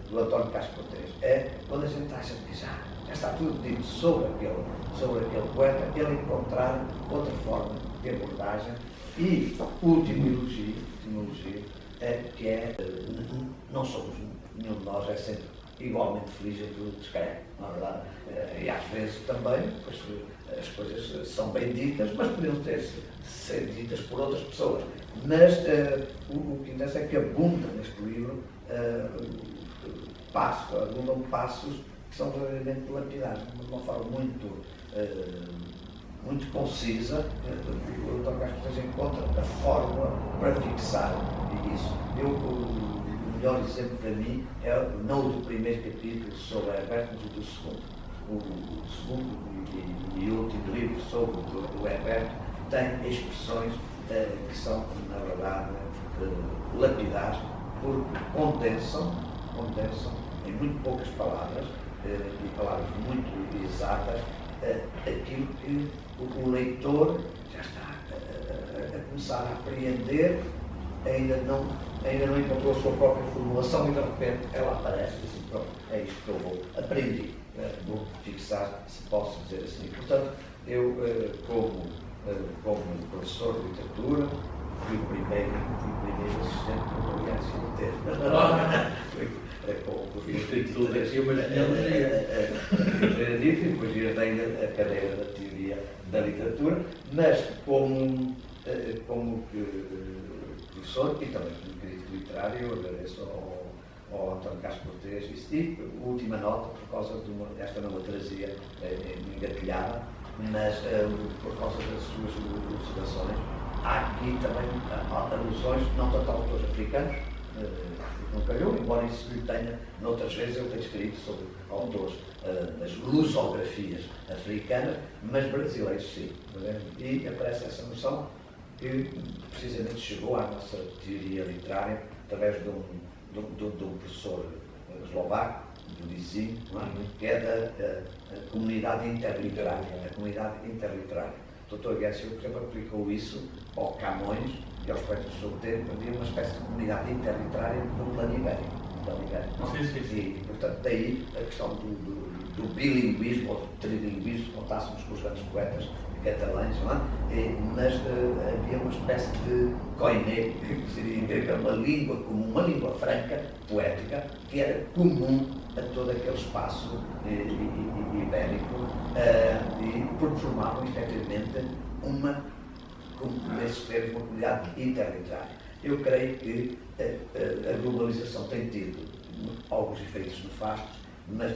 do António Castro Cortês. É quando a gente acha que já está tudo dito sobre aquele poeta, ele encontrar outra forma de abordagem. E o último elogio que é não somos, nenhum de nós é sempre igualmente feliz em tudo que escreve, na verdade. E às vezes também pois, as coisas são bem ditas, mas poderiam ser ditas por outras pessoas. Mas o que interessa é que abunda neste livro abundam passos que são verdadeiramente lapidares, de uma forma muito concisa. O Dr. Castro Cortês encontra a fórmula para fixar isso. O melhor exemplo para mim é não o do primeiro capítulo sobre Herberto, mas o do segundo. O segundo e último livro sobre o Herberto tem expressões que são, na verdade, lapidares, porque condensam em muito poucas palavras, e palavras muito exatas, aquilo que o leitor já está a começar a apreender, ainda não encontrou a sua própria formulação e de repente ela aparece e assim, pronto, é isto que eu aprendi, vou fixar, se posso dizer assim. Portanto, eu, como professor de literatura, fui o primeiro assistente do Aliança Isto tem tudo aqui uma genealogia. E depois herdei a cadeira da teoria da literatura, mas como professor e também como crítico literário, eu agradeço ao António Castro Cortês isso. E última nota, por causa de esta não a trazia engatilhada, mas por causa das suas elucidações, há aqui também alusões, não tanto a autores africanos, não calhou, embora isso lhe tenha, noutras vezes eu tenho escrito sobre autores das lusografias africanas, mas brasileiros sim. E aparece essa noção que precisamente chegou à nossa teoria literária através de um professor eslovaco, do vizinho, que é da comunidade interliterária. A comunidade interliterária. O Dr. Guessio, por exemplo, aplicou isso ao Camões e aos poetas do seu tempo. Havia uma espécie de comunidade interliterária no plano ibérico. Sim. E, portanto, daí a questão do bilinguismo ou do trilinguismo, se contássemos com os grandes poetas catalães, mas havia uma espécie de koiné, que seria uma língua comum, uma língua franca, poética, que era comum a todo aquele espaço ibérico e formavam efetivamente nesses termos, uma comunidade interliterária. Eu creio que a globalização tem tido alguns efeitos nefastos, mas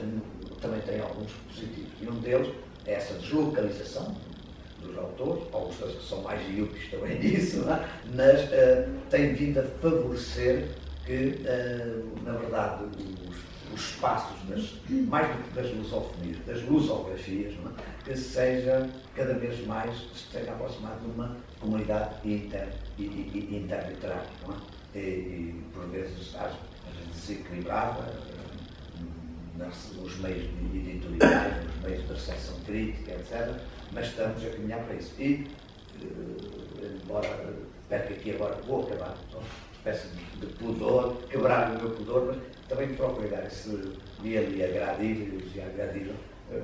também tem alguns positivos. E um deles é essa deslocalização dos autores, alguns que são mais iúpicos também nisso, mas tem vindo a favorecer que, na verdade, os espaços mais do que das lusofonias, das lusografias, que seja cada vez mais, esteja aproximado de uma comunidade interliterária, e por vezes desequilibrada nos meios editoriais, nos meios de recepção crítica, etc. Mas estamos a caminhar para isso. E, embora perca aqui agora, vou acabar, uma espécie de pudor, quebrar o meu pudor, mas também procuro dar esse dia ali a Gradilho, e a Gradilho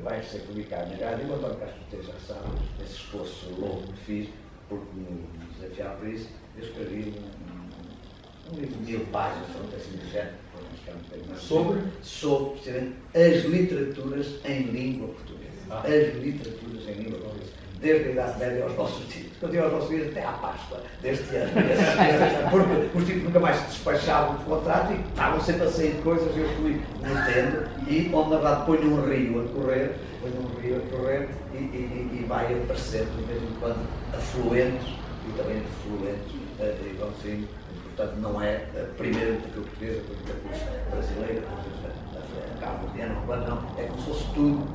vai ser publicado na Gradilho. O António Castro Cortês já sabe esse esforço longo que fiz, porque me desafiaram por isso. Eu escrevi um livro de 1000 páginas, não tem assim de género, sobre precisamente as literaturas em língua portuguesa. As literaturas em língua portuguesa. desde a Idade Média aos nossos dias. Quando eu aos nossos dias até à Páscoa deste ano. Porque os tipos nunca mais se despachavam de contrato e estavam sempre a sair de coisas, eu fui metendo, e onde na verdade ponho um rio a correr, e vai aparecendo de vez em quando afluentes e também defluentes, digamos assim. Portanto, não é a primeira literatura portuguesa, a literatura brasileira, a cabo-verdiana, não. É como se fosse tudo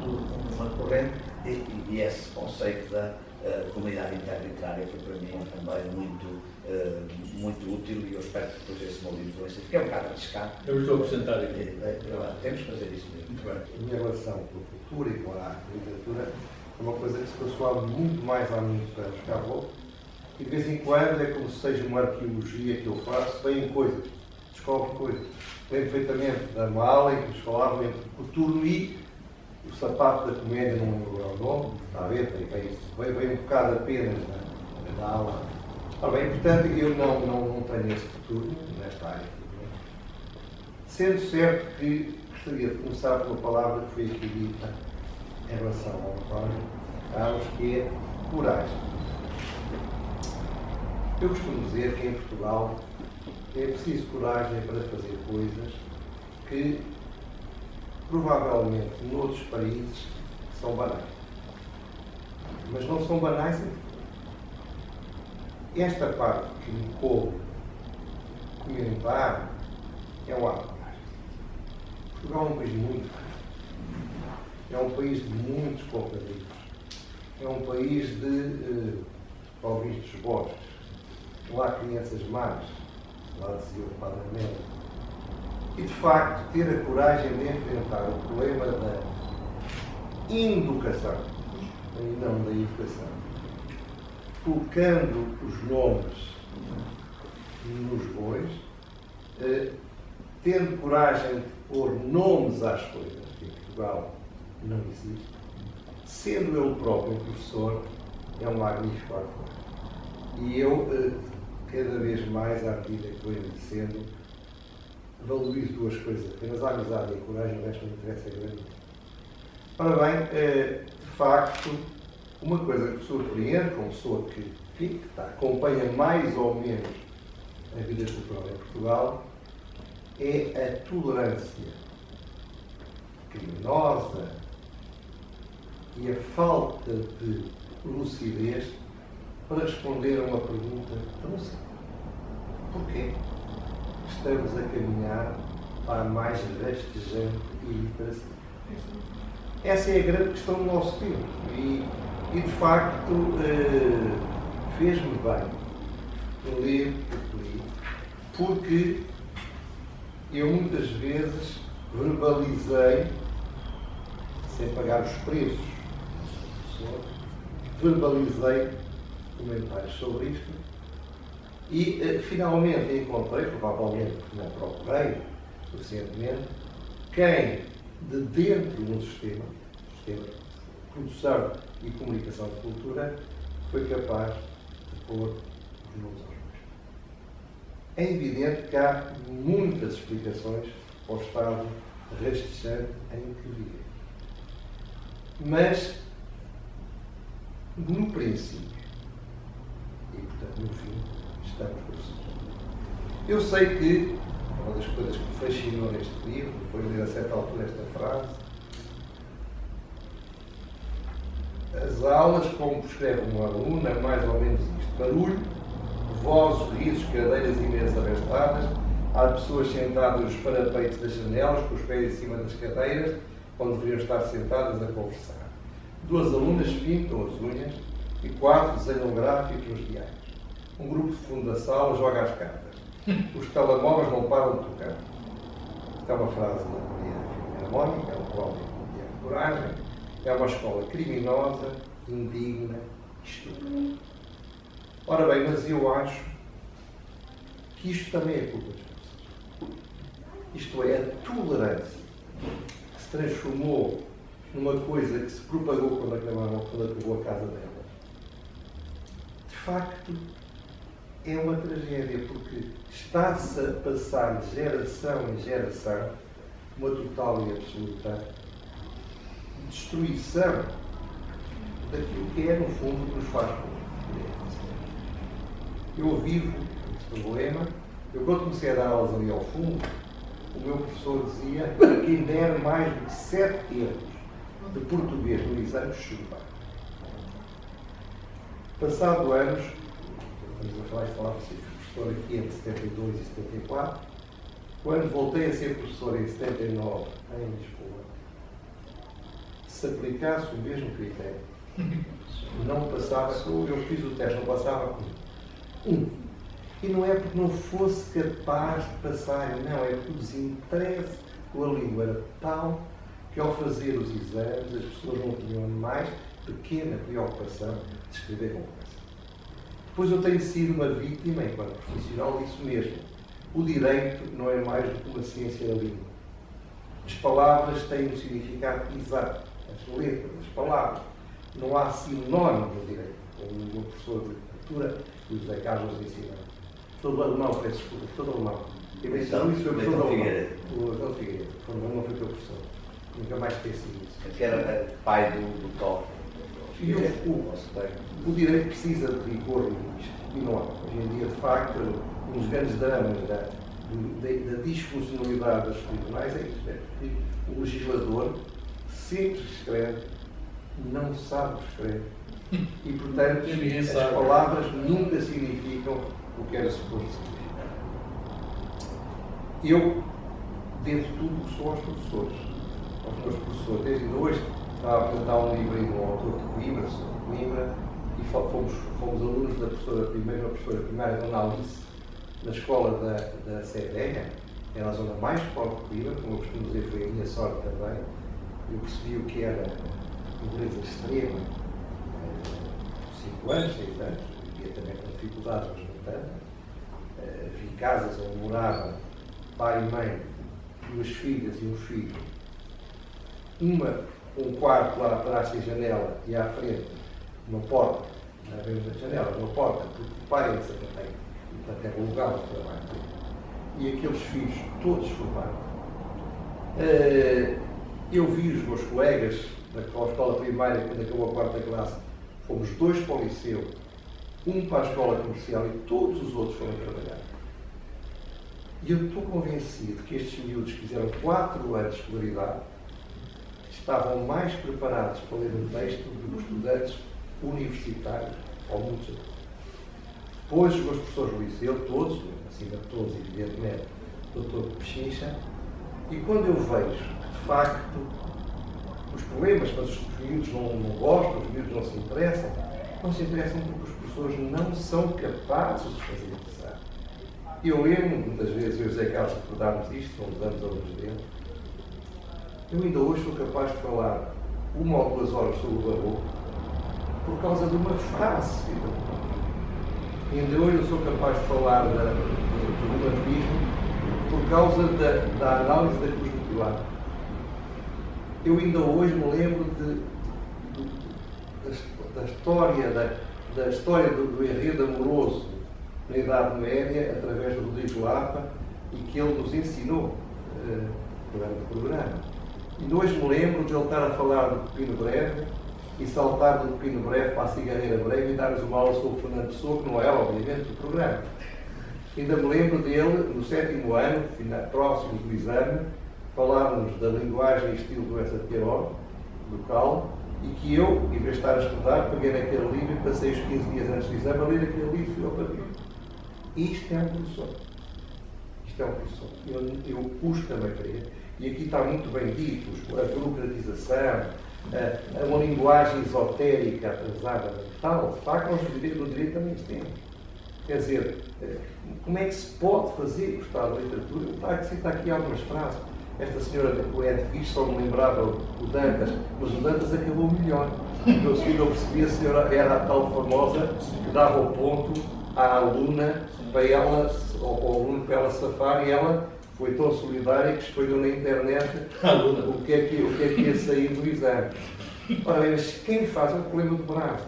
uma corrente, e esse conceito da comunidade interliterária foi para mim também muito útil, e eu espero que depois esse movimento vai ser, porque é um bocado arriscado. Eu estou a apresentar aqui. Temos que fazer isso mesmo. Muito bem. A minha relação com a cultura e com a arte e a literatura é uma coisa que se passou há muito mais há muitos anos. Cá vou. E de vez em quando é como se seja uma arqueologia que eu faço, vêm coisas, descobre coisas. Lembro perfeitamente da mala em que nos falavam entre o turno e o sapato da comédia, não lembro o nome, está a ver, veio um bocado apenas da aula. Ora bem, portanto, eu não tenho esse futuro nesta área. Sendo certo que gostaria de começar por uma palavra que foi aqui dita em relação ao António Carlos, que é coragem. Eu costumo dizer que em Portugal é preciso coragem para fazer coisas que provavelmente noutros países são banais. Mas não são banais em Portugal. Esta parte que me coube comentar é um ato de coragem. Portugal é um país muito grande. É um país de muitos companheiros. É um país de ovistos bosques. Não há crianças más, lá dizia o Padre Melo. E, de facto, ter a coragem de enfrentar o problema da educação, e não da educação, colocando os nomes nos bois, tendo coragem de pôr nomes às coisas, que em Portugal não existe, sendo ele próprio professor, é um magnífico ator. E eu, cada vez mais, à medida que vou envelhecendo, valorizo duas coisas apenas: a amizade e a coragem, o resto não interessa grande. Ora bem, de facto, uma coisa que me surpreende, como pessoa que acompanha mais ou menos a vida cultural em Portugal, é a tolerância criminosa e a falta de lucidez para responder a uma pergunta tão simples. Porquê estamos a caminhar para a mais rastejante iliteracia? Essa é a grande questão do nosso tempo. E de facto, fez-me bem ler o que li, porque eu muitas vezes verbalizei, sem pagar os preços, verbalizei comentários sobre isto e finalmente encontrei, provavelmente porque não procurei suficientemente, quem de dentro de um sistema de produção e comunicação de cultura foi capaz de pôr os nomes aos bois. É evidente que há muitas explicações ao estado rastejante em que vivemos. Mas, no princípio, e portanto no fim, estamos prosseguindo. Eu sei que uma das coisas que me fascinou neste livro foi ler a certa altura esta frase: as aulas, como escreve uma aluna, mais ou menos isto: barulho, vozes, risos, cadeiras imensas arrastadas, há pessoas sentadas nos parapeitos das janelas, com os pés em cima das cadeiras, onde deveriam estar sentadas a conversar. 2 alunas pintam as unhas e 4 desenham gráficos nos diários. Um grupo de fundo da sala joga as cartas. Os telemóveis não param de tocar. Esta é uma frase da Maria Mónica, um homem que tem coragem. É uma escola criminosa, indigna e estúpida. Ora bem, mas eu acho que isto também é culpa das pessoas. Isto é, a tolerância que se transformou numa coisa que se propagou quando acabou a casa dela. De facto, é uma tragédia, porque está-se a passar de geração em geração uma total e absoluta destruição daquilo que é, no fundo, que nos faz bom. Eu vivo este problema. Eu, quando comecei a dar aulas ali ao fundo, o meu professor dizia que quem der mais de 7 erros de português no exame, chupa. Passado anos, estamos a falar, falava-se professor aqui entre 72 e 74, quando voltei a ser professor em 79 em Lisboa, se aplicasse o mesmo critério, não passava, eu fiz o teste, não passava com 1. E não é porque não fosse capaz de passar, não, é porque o desinteresse com a língua era tal que ao fazer os exames as pessoas não tinham mais pequena preocupação de escrever com pressa. Depois eu tenho sido uma vítima, enquanto profissional, disso mesmo. O direito não é mais do que uma ciência da língua. As palavras têm um significado exato. As letras, as palavras. Não há sinónimo no direito. Como o meu professor de literatura, o José Carlos, nos ensina. Todo alemão, peço desculpa, todo alemão. Quem me ensinou isso foi o professor alemão. O Adão Figueiredo. Não foi o teu professor. Nunca mais esqueci isso. Que era pai do Tó. E o direito precisa de rigor linguístico. E não há. Hoje em dia, de facto, um dos grandes dramas da disfuncionalidade dos tribunais é isto. É porque o legislador sempre escreve, não sabe o que escreve. E, portanto, as palavras nunca significam o que era suposto significar. Eu devo tudo o que sou aos professores. Aos meus professores. Desde hoje, estava a apresentar um livro aí de um autor de Coimbra, sobre Coimbra, e fomos alunos da professora primária, Dona Alice, na escola da Cedéia, era a zona mais pobre de Coimbra, como eu costumo dizer, foi a minha sorte também. Eu percebi o que era pobreza extrema, 5 anos, 6 anos, vivia também com dificuldades, mas não tanto. Vi casas onde moravam pai e mãe, 2 filhas e um filho. Um quarto lá atrás sem janela e à frente uma porta, não é bem janela, uma porta, porque o pai é secretário, e portanto era o lugar de trabalho. E aqueles filhos todos formados. Eu vi os meus colegas da escola primária, quando acabou a 4ª classe, fomos 2 para o liceu, um para a escola comercial e todos os outros foram trabalhar. E eu estou convencido que estes miúdos que fizeram 4 anos de escolaridade estavam mais preparados para ler um texto do que estudantes universitários, ou muitos outros. Depois, os meus professores do liceu, todos, acima de todos, evidentemente, o Dr. Pechincha, e quando eu vejo que, de facto, os problemas, mas os miúdos não gostam, os miúdos não se interessam porque os professores não são capazes de fazer interessar. Eu lembro, muitas vezes, eu e o José Carlos recordámos isto, somos anos alunos dele. Eu ainda hoje sou capaz de falar 1 ou 2 horas sobre o barroco por causa de uma frase. E ainda hoje eu sou capaz de falar do romantismo por causa da análise da cruz do Pilar. Eu ainda hoje me lembro da história do enredo amoroso na Idade Média, através do Rodrigo Lapa, e que ele nos ensinou durante o programa. E hoje me lembro de ele estar a falar do Pepino Breve e saltar do Pepino Breve para a Cigarreira Breve e dar-nos uma aula sobre Fernando Pessoa, que não é, obviamente, do programa. Ainda me lembro dele, no 7º ano, próximo do exame, falarmos da linguagem e estilo do SATO local, e que eu, em vez de estar a estudar, peguei naquele livro e passei os 15 dias antes do exame a ler aquele livro e fui ao partido. Isto é um professor. Isto é um professor. Eu custa-me a crer. E aqui está muito bem dito, a burocratização, uma linguagem esotérica atrasada mental, de facto, nós no direito também temos. Quer dizer, como é que se pode fazer gostar da literatura? Eu estava a citar aqui algumas frases. Esta senhora da Poeta Fixe só me lembrava o Dantas, mas o Dantas acabou melhor. Eu percebi, a senhora era a tal famosa que dava o ponto à aluna para ela, ao aluno para ela safar, e ela foi tão solidária que espalhou na internet o que é que ia sair do exame. Ora bem, mas quem faz é o problema do bravo.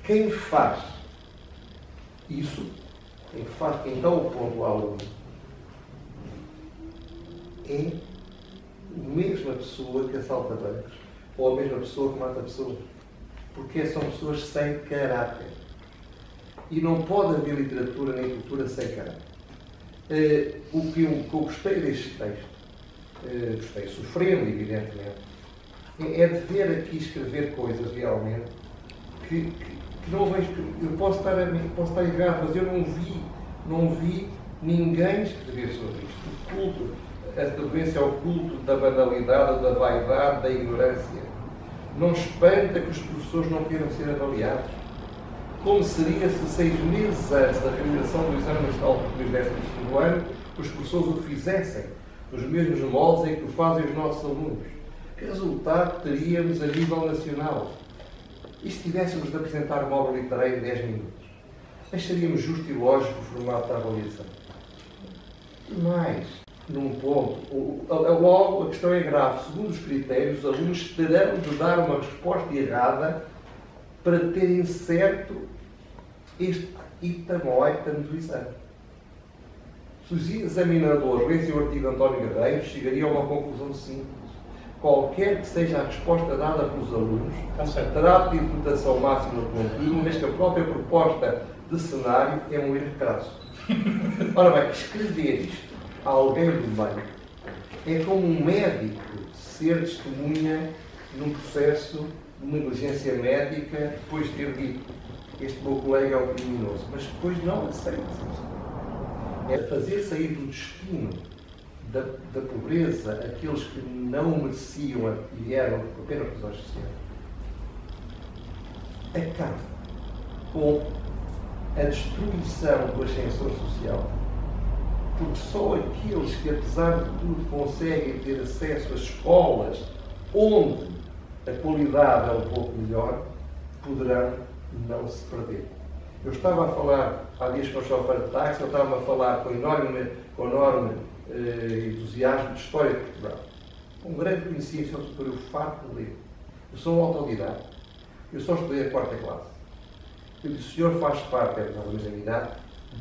Quem faz isso, quem dá o ponto ao aluno, é a mesma pessoa que assalta bancos ou a mesma pessoa que mata pessoas. Porque são pessoas sem caráter. E não pode haver literatura nem cultura sem caráter. O que eu gostei deste texto, gostei sofrendo, evidentemente, é de ver aqui escrever coisas realmente que não vejo. Eu posso estar errado, mas eu não vi ninguém escrever sobre isto. O culto, a tendência ao culto da banalidade, da vaidade, da ignorância. Não espanta que os professores não queiram ser avaliados. Como seria se 6 meses antes da realização do exame nacional do 12º ano, os professores o fizessem nos mesmos moldes em que o fazem os nossos alunos? Que resultado teríamos a nível nacional? E se tivéssemos de apresentar uma obra literária em 10 minutos? Acharíamos justo e lógico o formato da avaliação? E mais, num ponto, logo a questão é grave. Segundo os critérios, os alunos terão de dar uma resposta errada para terem certo este item ou item do exame. Se os examinadores lessem o artigo de António Guerreiro, chegariam a uma conclusão simples. Qualquer que seja a resposta dada pelos alunos, terá de interpretação máxima do contínuo, mas que a própria proposta de cenário é um erro crasso. Ora bem, escrever isto a alguém do meio é como um médico ser testemunha num processo de uma negligência médica depois de ter dito este meu colega é o criminoso, mas depois não aceita. É fazer sair do destino da pobreza aqueles que não mereciam e eram apenas prisões sociais. Acaba com a destruição do ascensor social, porque só aqueles que, apesar de tudo, conseguem ter acesso às escolas onde a qualidade é um pouco melhor, poderão não se perder. Eu estava a falar há dias com o chofer de táxi, eu estava a falar com enorme entusiasmo de história de Portugal. Um grande conhecimento sobre o facto de ler. Eu sou um autodidata. Eu só estudei a 4ª classe. Eu disse, o senhor faz parte, é da mesma idade,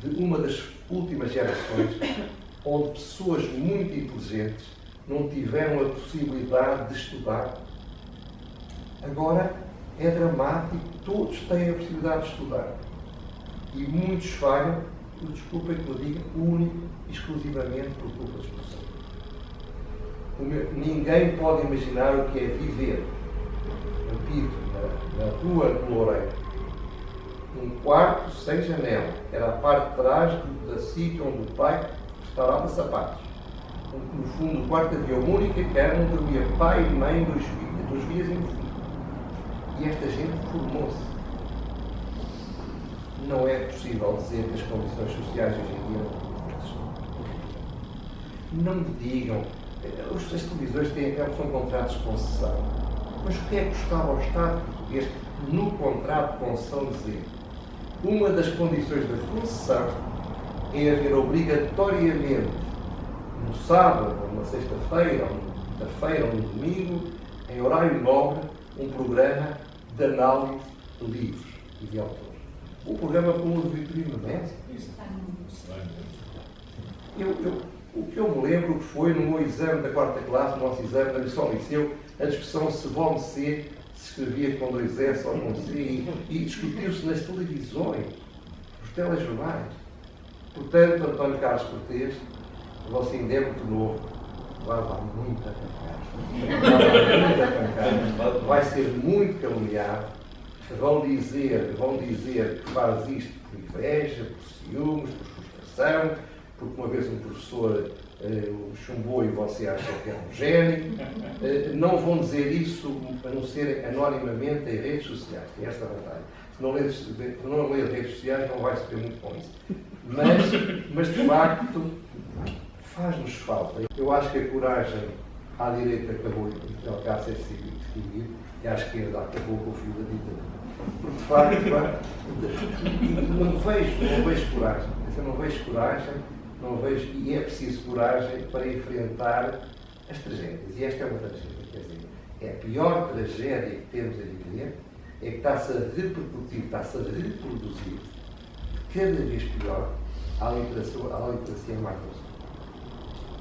de uma das últimas gerações onde pessoas muito inteligentes não tiveram a possibilidade de estudar. Agora é dramático, todos têm a possibilidade de estudar. E muitos falham, desculpem que eu diga, único e exclusivamente por culpa dos professores. Ninguém pode imaginar o que é viver, repito, na rua do Loureiro, um quarto sem janela, era a parte de trás da sítio onde o pai restaurava sapatos. No fundo, o quarto havia uma única cama onde dormia pai e mãe, 2 filhos e um filho. E esta gente formou-se. Não é possível dizer que as condições sociais hoje em dia não me digam. As televisões são contratos de concessão. Mas o que é que gostava ao Estado português no contrato de concessão dizer? Uma das condições da concessão é haver obrigatoriamente, no sábado, ou na sexta-feira, ou na quinta-feira, ou no domingo, em horário nobre, um programa de análise de livros e de autores. O programa com o Vitorino Médici. O que eu me lembro que foi no meu exame da 4ª classe, no nosso exame da admissão ao liceu, a discussão se vão C se escrevia com 2 S ou com C, e discutiu-se nas televisões, nos telejornais. Portanto, António Carlos Cortês, você ainda é muito novo, vai levar muita pancada, vai ser muito caluniado, vão dizer que faz isto por inveja, por ciúmes, por frustração, porque uma vez um professor o chumbou e você acha que é um gênio. Não vão dizer isso a não ser anonimamente em redes sociais. Tem esta vantagem. Se não ler redes sociais, não vai sofrer muito com isso. Mas de facto, faz-nos falta. Eu acho que a coragem à direita acabou de ser seguida e à esquerda acabou com o fio da ditadura. Porque de facto, não vejo coragem. Não vejo, e é preciso coragem para enfrentar as tragédias. E esta é uma tragédia, quer dizer, é a pior tragédia que temos a viver, é que está-se a repercutir, está-se a reproduzir, cada vez pior, à literacia mais do sul.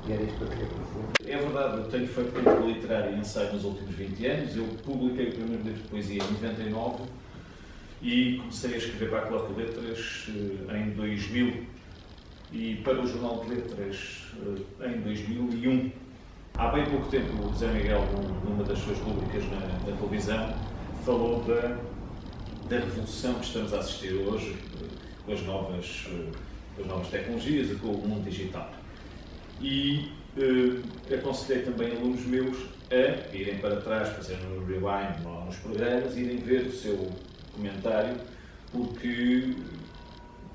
E era isto que eu queria fazer. É verdade, eu tenho feito crítica literária e ensaio nos últimos 20 anos. Eu publiquei o primeiro livro de poesia em 99 e comecei a escrever para a Coloque de Letras em 2000 e para o Jornal de Letras em 2001. Há bem pouco tempo o José Miguel, numa das suas rubricas na televisão, falou da revolução que estamos a assistir hoje com as novas tecnologias e com o mundo digital. E aconselhei também alunos meus a irem para trás, fazer um rewind nos programas, irem ver o seu comentário, porque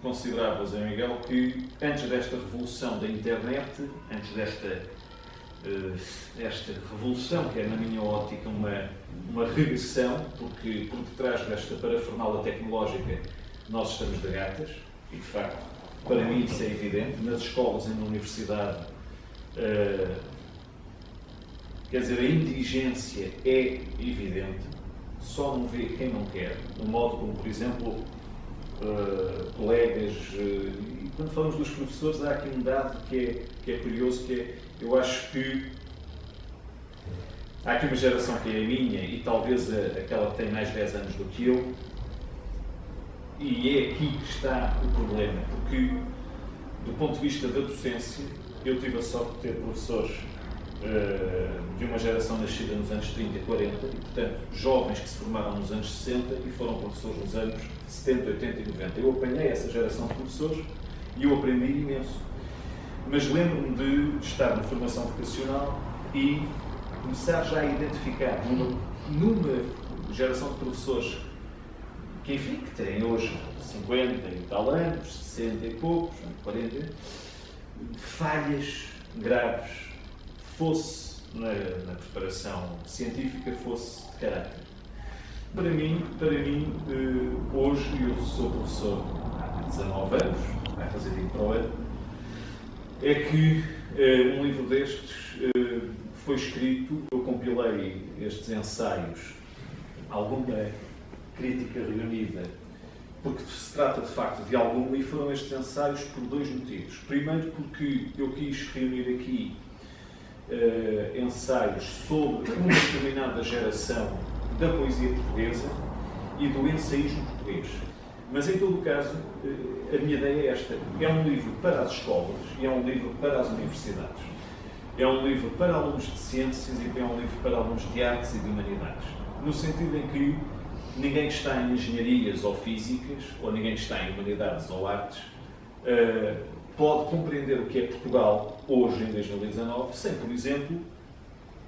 considerava o Zé Miguel que antes desta revolução da internet, antes desta revolução, que é na minha ótica uma regressão, porque por detrás desta parafernália tecnológica nós estamos de gatas, e de facto, para mim isso é evidente, nas escolas e na universidade. Quer dizer, a indigência é evidente, só não vê quem não quer. O modo como, por exemplo, colegas, e quando falamos dos professores, há aqui um dado que é curioso, que é, eu acho que há aqui uma geração que é a minha e talvez aquela que tem mais 10 anos do que eu, e é aqui que está o problema, porque do ponto de vista da docência, eu tive a sorte de ter professores de uma geração nascida nos anos 30 e 40, e portanto jovens que se formaram nos anos 60 e foram professores nos anos 70, 80 e 90. Eu apanhei essa geração de professores e eu aprendi imenso. Mas lembro-me de estar na formação vocacional e começar já a identificar numa geração de professores que, enfim, que têm hoje 50 e tal anos, 60 e poucos, 40, falhas graves, fosse na preparação científica, fosse de caráter. Para mim, hoje, eu sou professor há 19 anos, vai fazer 20 para o ano, é que um livro destes foi escrito, eu compilei estes ensaios, alguma crítica reunida, porque se trata de facto de algum, e foram estes ensaios por dois motivos. Primeiro, porque eu quis reunir aqui ensaios sobre uma determinada geração da poesia portuguesa e do ensaísmo português. Mas, em todo o caso, a minha ideia é esta. É um livro para as escolas e é um livro para as universidades. É um livro para alunos de ciências e é um livro para alunos de artes e de humanidades. No sentido em que ninguém que está em engenharias ou físicas, ou ninguém que está em humanidades ou artes, pode compreender o que é Portugal hoje, em 2019, sem, por exemplo,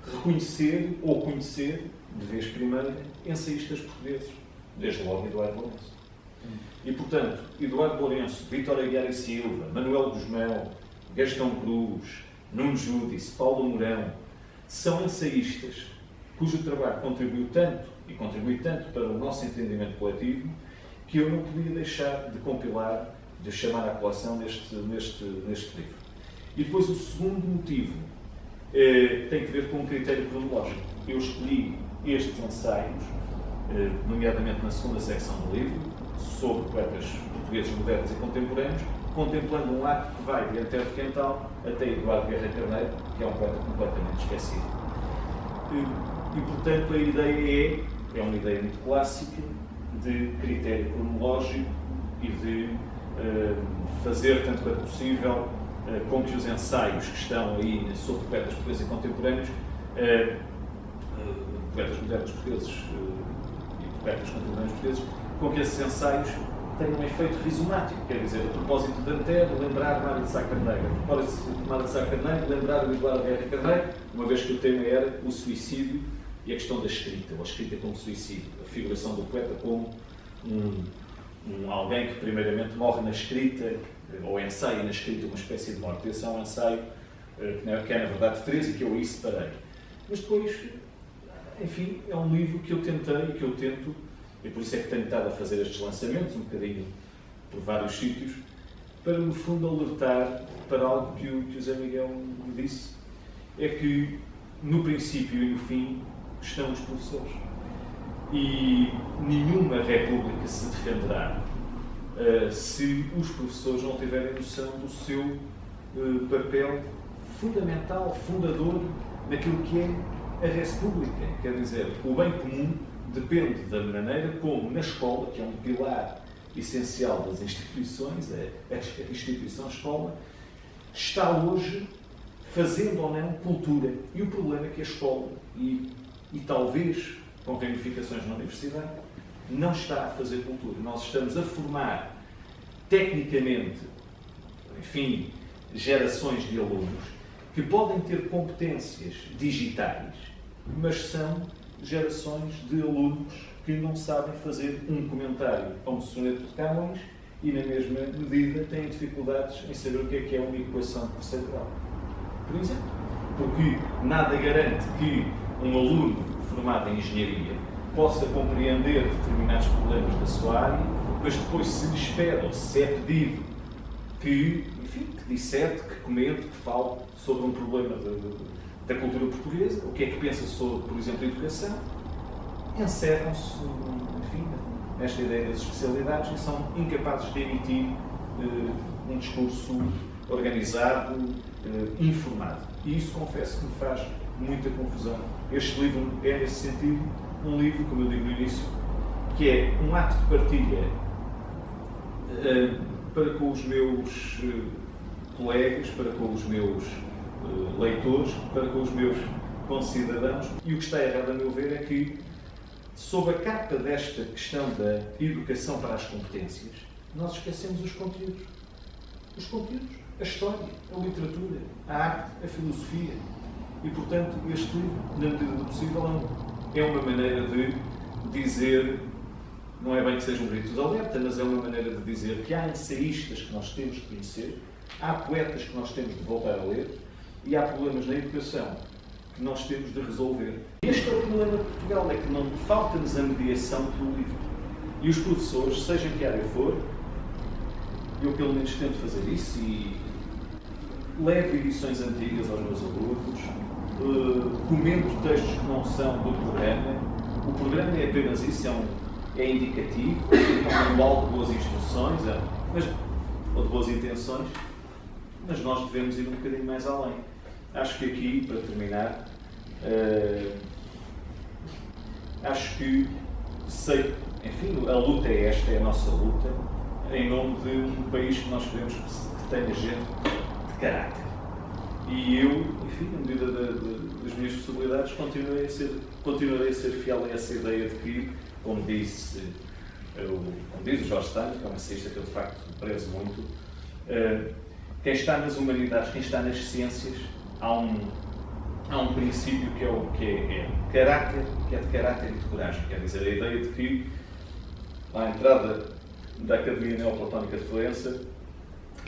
reconhecer ou conhecer, de vez primeira, ensaístas portugueses, desde logo Eduardo Lourenço. E, portanto, Eduardo Lourenço, Vítor Aguiar e Silva, Manuel Gusmão, Gastão Cruz, Nuno Júdice, Paulo Mourão, são ensaístas cujo trabalho contribuiu tanto e contribui tanto para o nosso entendimento coletivo que eu não podia deixar de compilar, de chamar à colação neste livro. E depois o segundo motivo tem que ver com um critério cronológico. Eu escolhi estes ensaios, nomeadamente na segunda secção do livro, sobre poetas portugueses modernos e contemporâneos, contemplando um arco que vai de Antero de Quental até Eduardo Guerra Carneiro, que é um poeta completamente esquecido. E portanto, a ideia é uma ideia muito clássica de critério cronológico e de fazer, tanto quanto possível, com que os ensaios que estão aí sobre poetas portugueses e contemporâneos, poetas modernos portugueses e poetas contemporâneos portugueses, com que esses ensaios tenham um efeito rizomático, quer dizer, a propósito de Antero, lembrar Mário de Sá Carneiro, a propósito de Mário de Sá Carneiro, lembrar o Eduardo Guerra Carneiro, uma vez que o tema era o suicídio e a questão da escrita, ou a escrita como suicídio, a figuração do poeta como alguém que primeiramente morre na escrita, ou ensaia na escrita uma espécie de morte. Esse é um ensaio que é na verdade 13 e que eu aí separei. Mas depois, enfim, é um livro que eu tentei e que eu tento, e por isso é que tenho estado a fazer estes lançamentos, um bocadinho por vários sítios, para no fundo alertar para algo que o Zé Miguel me disse, é que no princípio e no fim estão os professores. E nenhuma república se defenderá se os professores não tiverem noção do seu papel fundamental, fundador naquilo que é a res pública. Quer dizer, o bem comum depende da maneira como na escola, que é um pilar essencial das instituições, a instituição escola, está hoje fazendo ou não cultura. E o problema é que a escola, e talvez com ramificações na universidade, não está a fazer cultura. Nós estamos a formar, tecnicamente, enfim, gerações de alunos que podem ter competências digitais, mas são gerações de alunos que não sabem fazer um comentário a um soneto de Camões e, na mesma medida, têm dificuldades em saber o que é uma equação percentual. Por exemplo, porque nada garante que um aluno formado em engenharia possa compreender determinados problemas da sua área, mas depois se lhe espera ou se é pedido que, enfim, que disserte, que comente, que fale sobre um problema da cultura portuguesa, o que é que pensa sobre, por exemplo, a educação, encerram-se, enfim, nesta ideia das especialidades e são incapazes de emitir um discurso organizado, informado. E isso, confesso, que me faz muita confusão. Este livro é, nesse sentido, um livro, como eu digo no início, que é um ato de partilha para com os meus colegas, para com os meus leitores, para com os meus concidadãos. E o que está errado, a meu ver, é que, sob a capa desta questão da educação para as competências, nós esquecemos os conteúdos. Os conteúdos, a história, a literatura, a arte, a filosofia. E, portanto, este livro, na medida do possível, é uma maneira de dizer, não é bem que seja um grito de alerta, mas é uma maneira de dizer que há ensaístas que nós temos de conhecer, há poetas que nós temos de voltar a ler e há problemas na educação que nós temos de resolver. Este é o problema de Portugal, é que não falta-nos a mediação pelo livro. E os professores, seja em que área for, eu pelo menos tento fazer isso e levo edições antigas aos meus alunos, comento textos que não são do programa. O programa é apenas isso, é indicativo, é um manual de boas instruções, ou de boas intenções, mas nós devemos ir um bocadinho mais além. Acho que aqui, para terminar, acho que enfim, a luta é esta, é a nossa luta, em nome de um país que nós queremos que tenha gente de caráter. E eu, enfim, na medida das minhas possibilidades, continuarei a ser fiel a essa ideia de que, como diz o Jorge Steiner, que é um ensaísta que eu de facto prezo muito, quem está nas humanidades, quem está nas ciências, há um princípio que é caráter, que é de caráter e de coragem. Quer dizer, a ideia de que, à entrada da Academia Neoplatónica de Florença,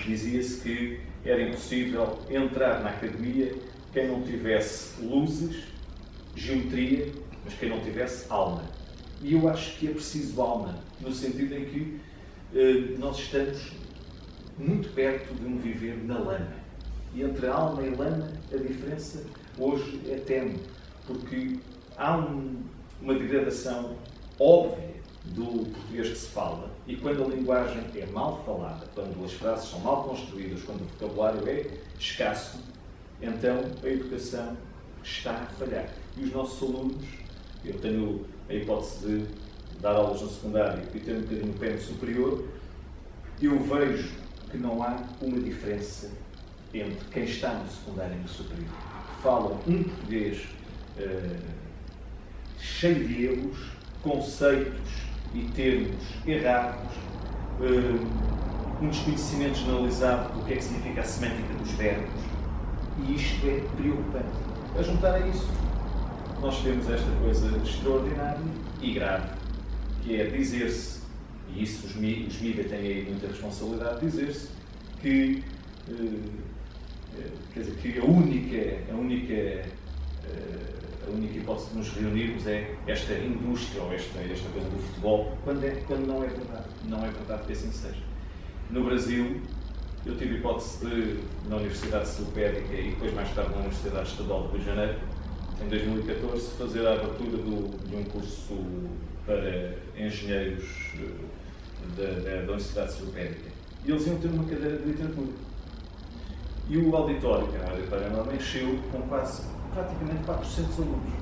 dizia-se que era impossível entrar na Academia quem não tivesse luzes, geometria, mas quem não tivesse alma. E eu acho que é preciso alma, no sentido em que nós estamos muito perto de um viver na lama. E entre a alma e a lama, a diferença hoje é tenue, porque há uma degradação óbvia do português que se fala, e quando a linguagem é mal falada, quando as frases são mal construídas, quando o vocabulário é escasso, então a educação está a falhar. E os nossos alunos, eu tenho a hipótese de dar aulas no secundário e ter um bocadinho o pé no superior, eu vejo que não há uma diferença entre quem está no secundário e no superior. Falam um português cheio de erros, conceitos e termos errados, um desconhecimento generalizado do que é que significa a semântica dos verbos, e isto é preocupante. A juntar a isso, nós temos esta coisa extraordinária e grave, que é dizer-se, e isso os mídias têm aí muita responsabilidade, dizer-se que, quer dizer, que a única hipótese de nos reunirmos é esta indústria ou esta coisa do futebol, quando não é verdade. Não é verdade que assim seja. No Brasil, eu tive a hipótese de, na Universidade Silopédica e depois mais tarde na Universidade Estadual do Rio de Janeiro, em 2014, fazer a abertura de um curso para engenheiros da Universidade Silopédica. E eles iam ter uma cadeira de literatura. E o auditório, que era um auditório enorme, encheu com praticamente 400 alunos.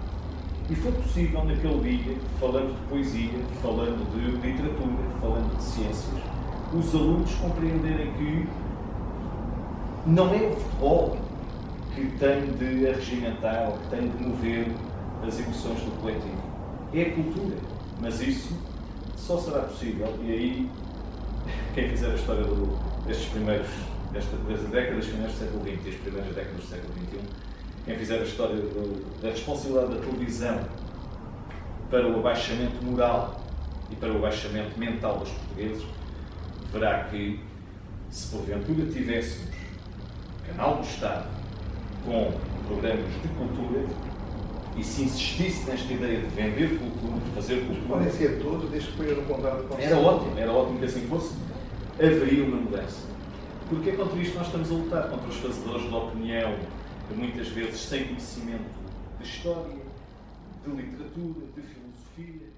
E foi possível naquele dia, falando de poesia, falando de literatura, falando de ciências, os alunos compreenderem que não é o futebol que tem de arregimentar, ou que tem de mover as emoções do coletivo. É a cultura. Mas isso só será possível, e aí quem fizer a história das décadas finais do século XX e as primeiras décadas do século XXI, quem fizer a história da responsabilidade da televisão para o abaixamento moral e para o abaixamento mental dos portugueses, verá que, se porventura tivéssemos canal do Estado com programas de cultura, e se insistisse nesta ideia de vender cultura, de fazer cultura... Podem ser todos, desde que ponham no contrato de concessão. Era ótimo que assim fosse. Haveria uma mudança. Porque é contra isto nós estamos a lutar, contra os fazedores de opinião, muitas vezes sem conhecimento de história, de literatura, de filosofia.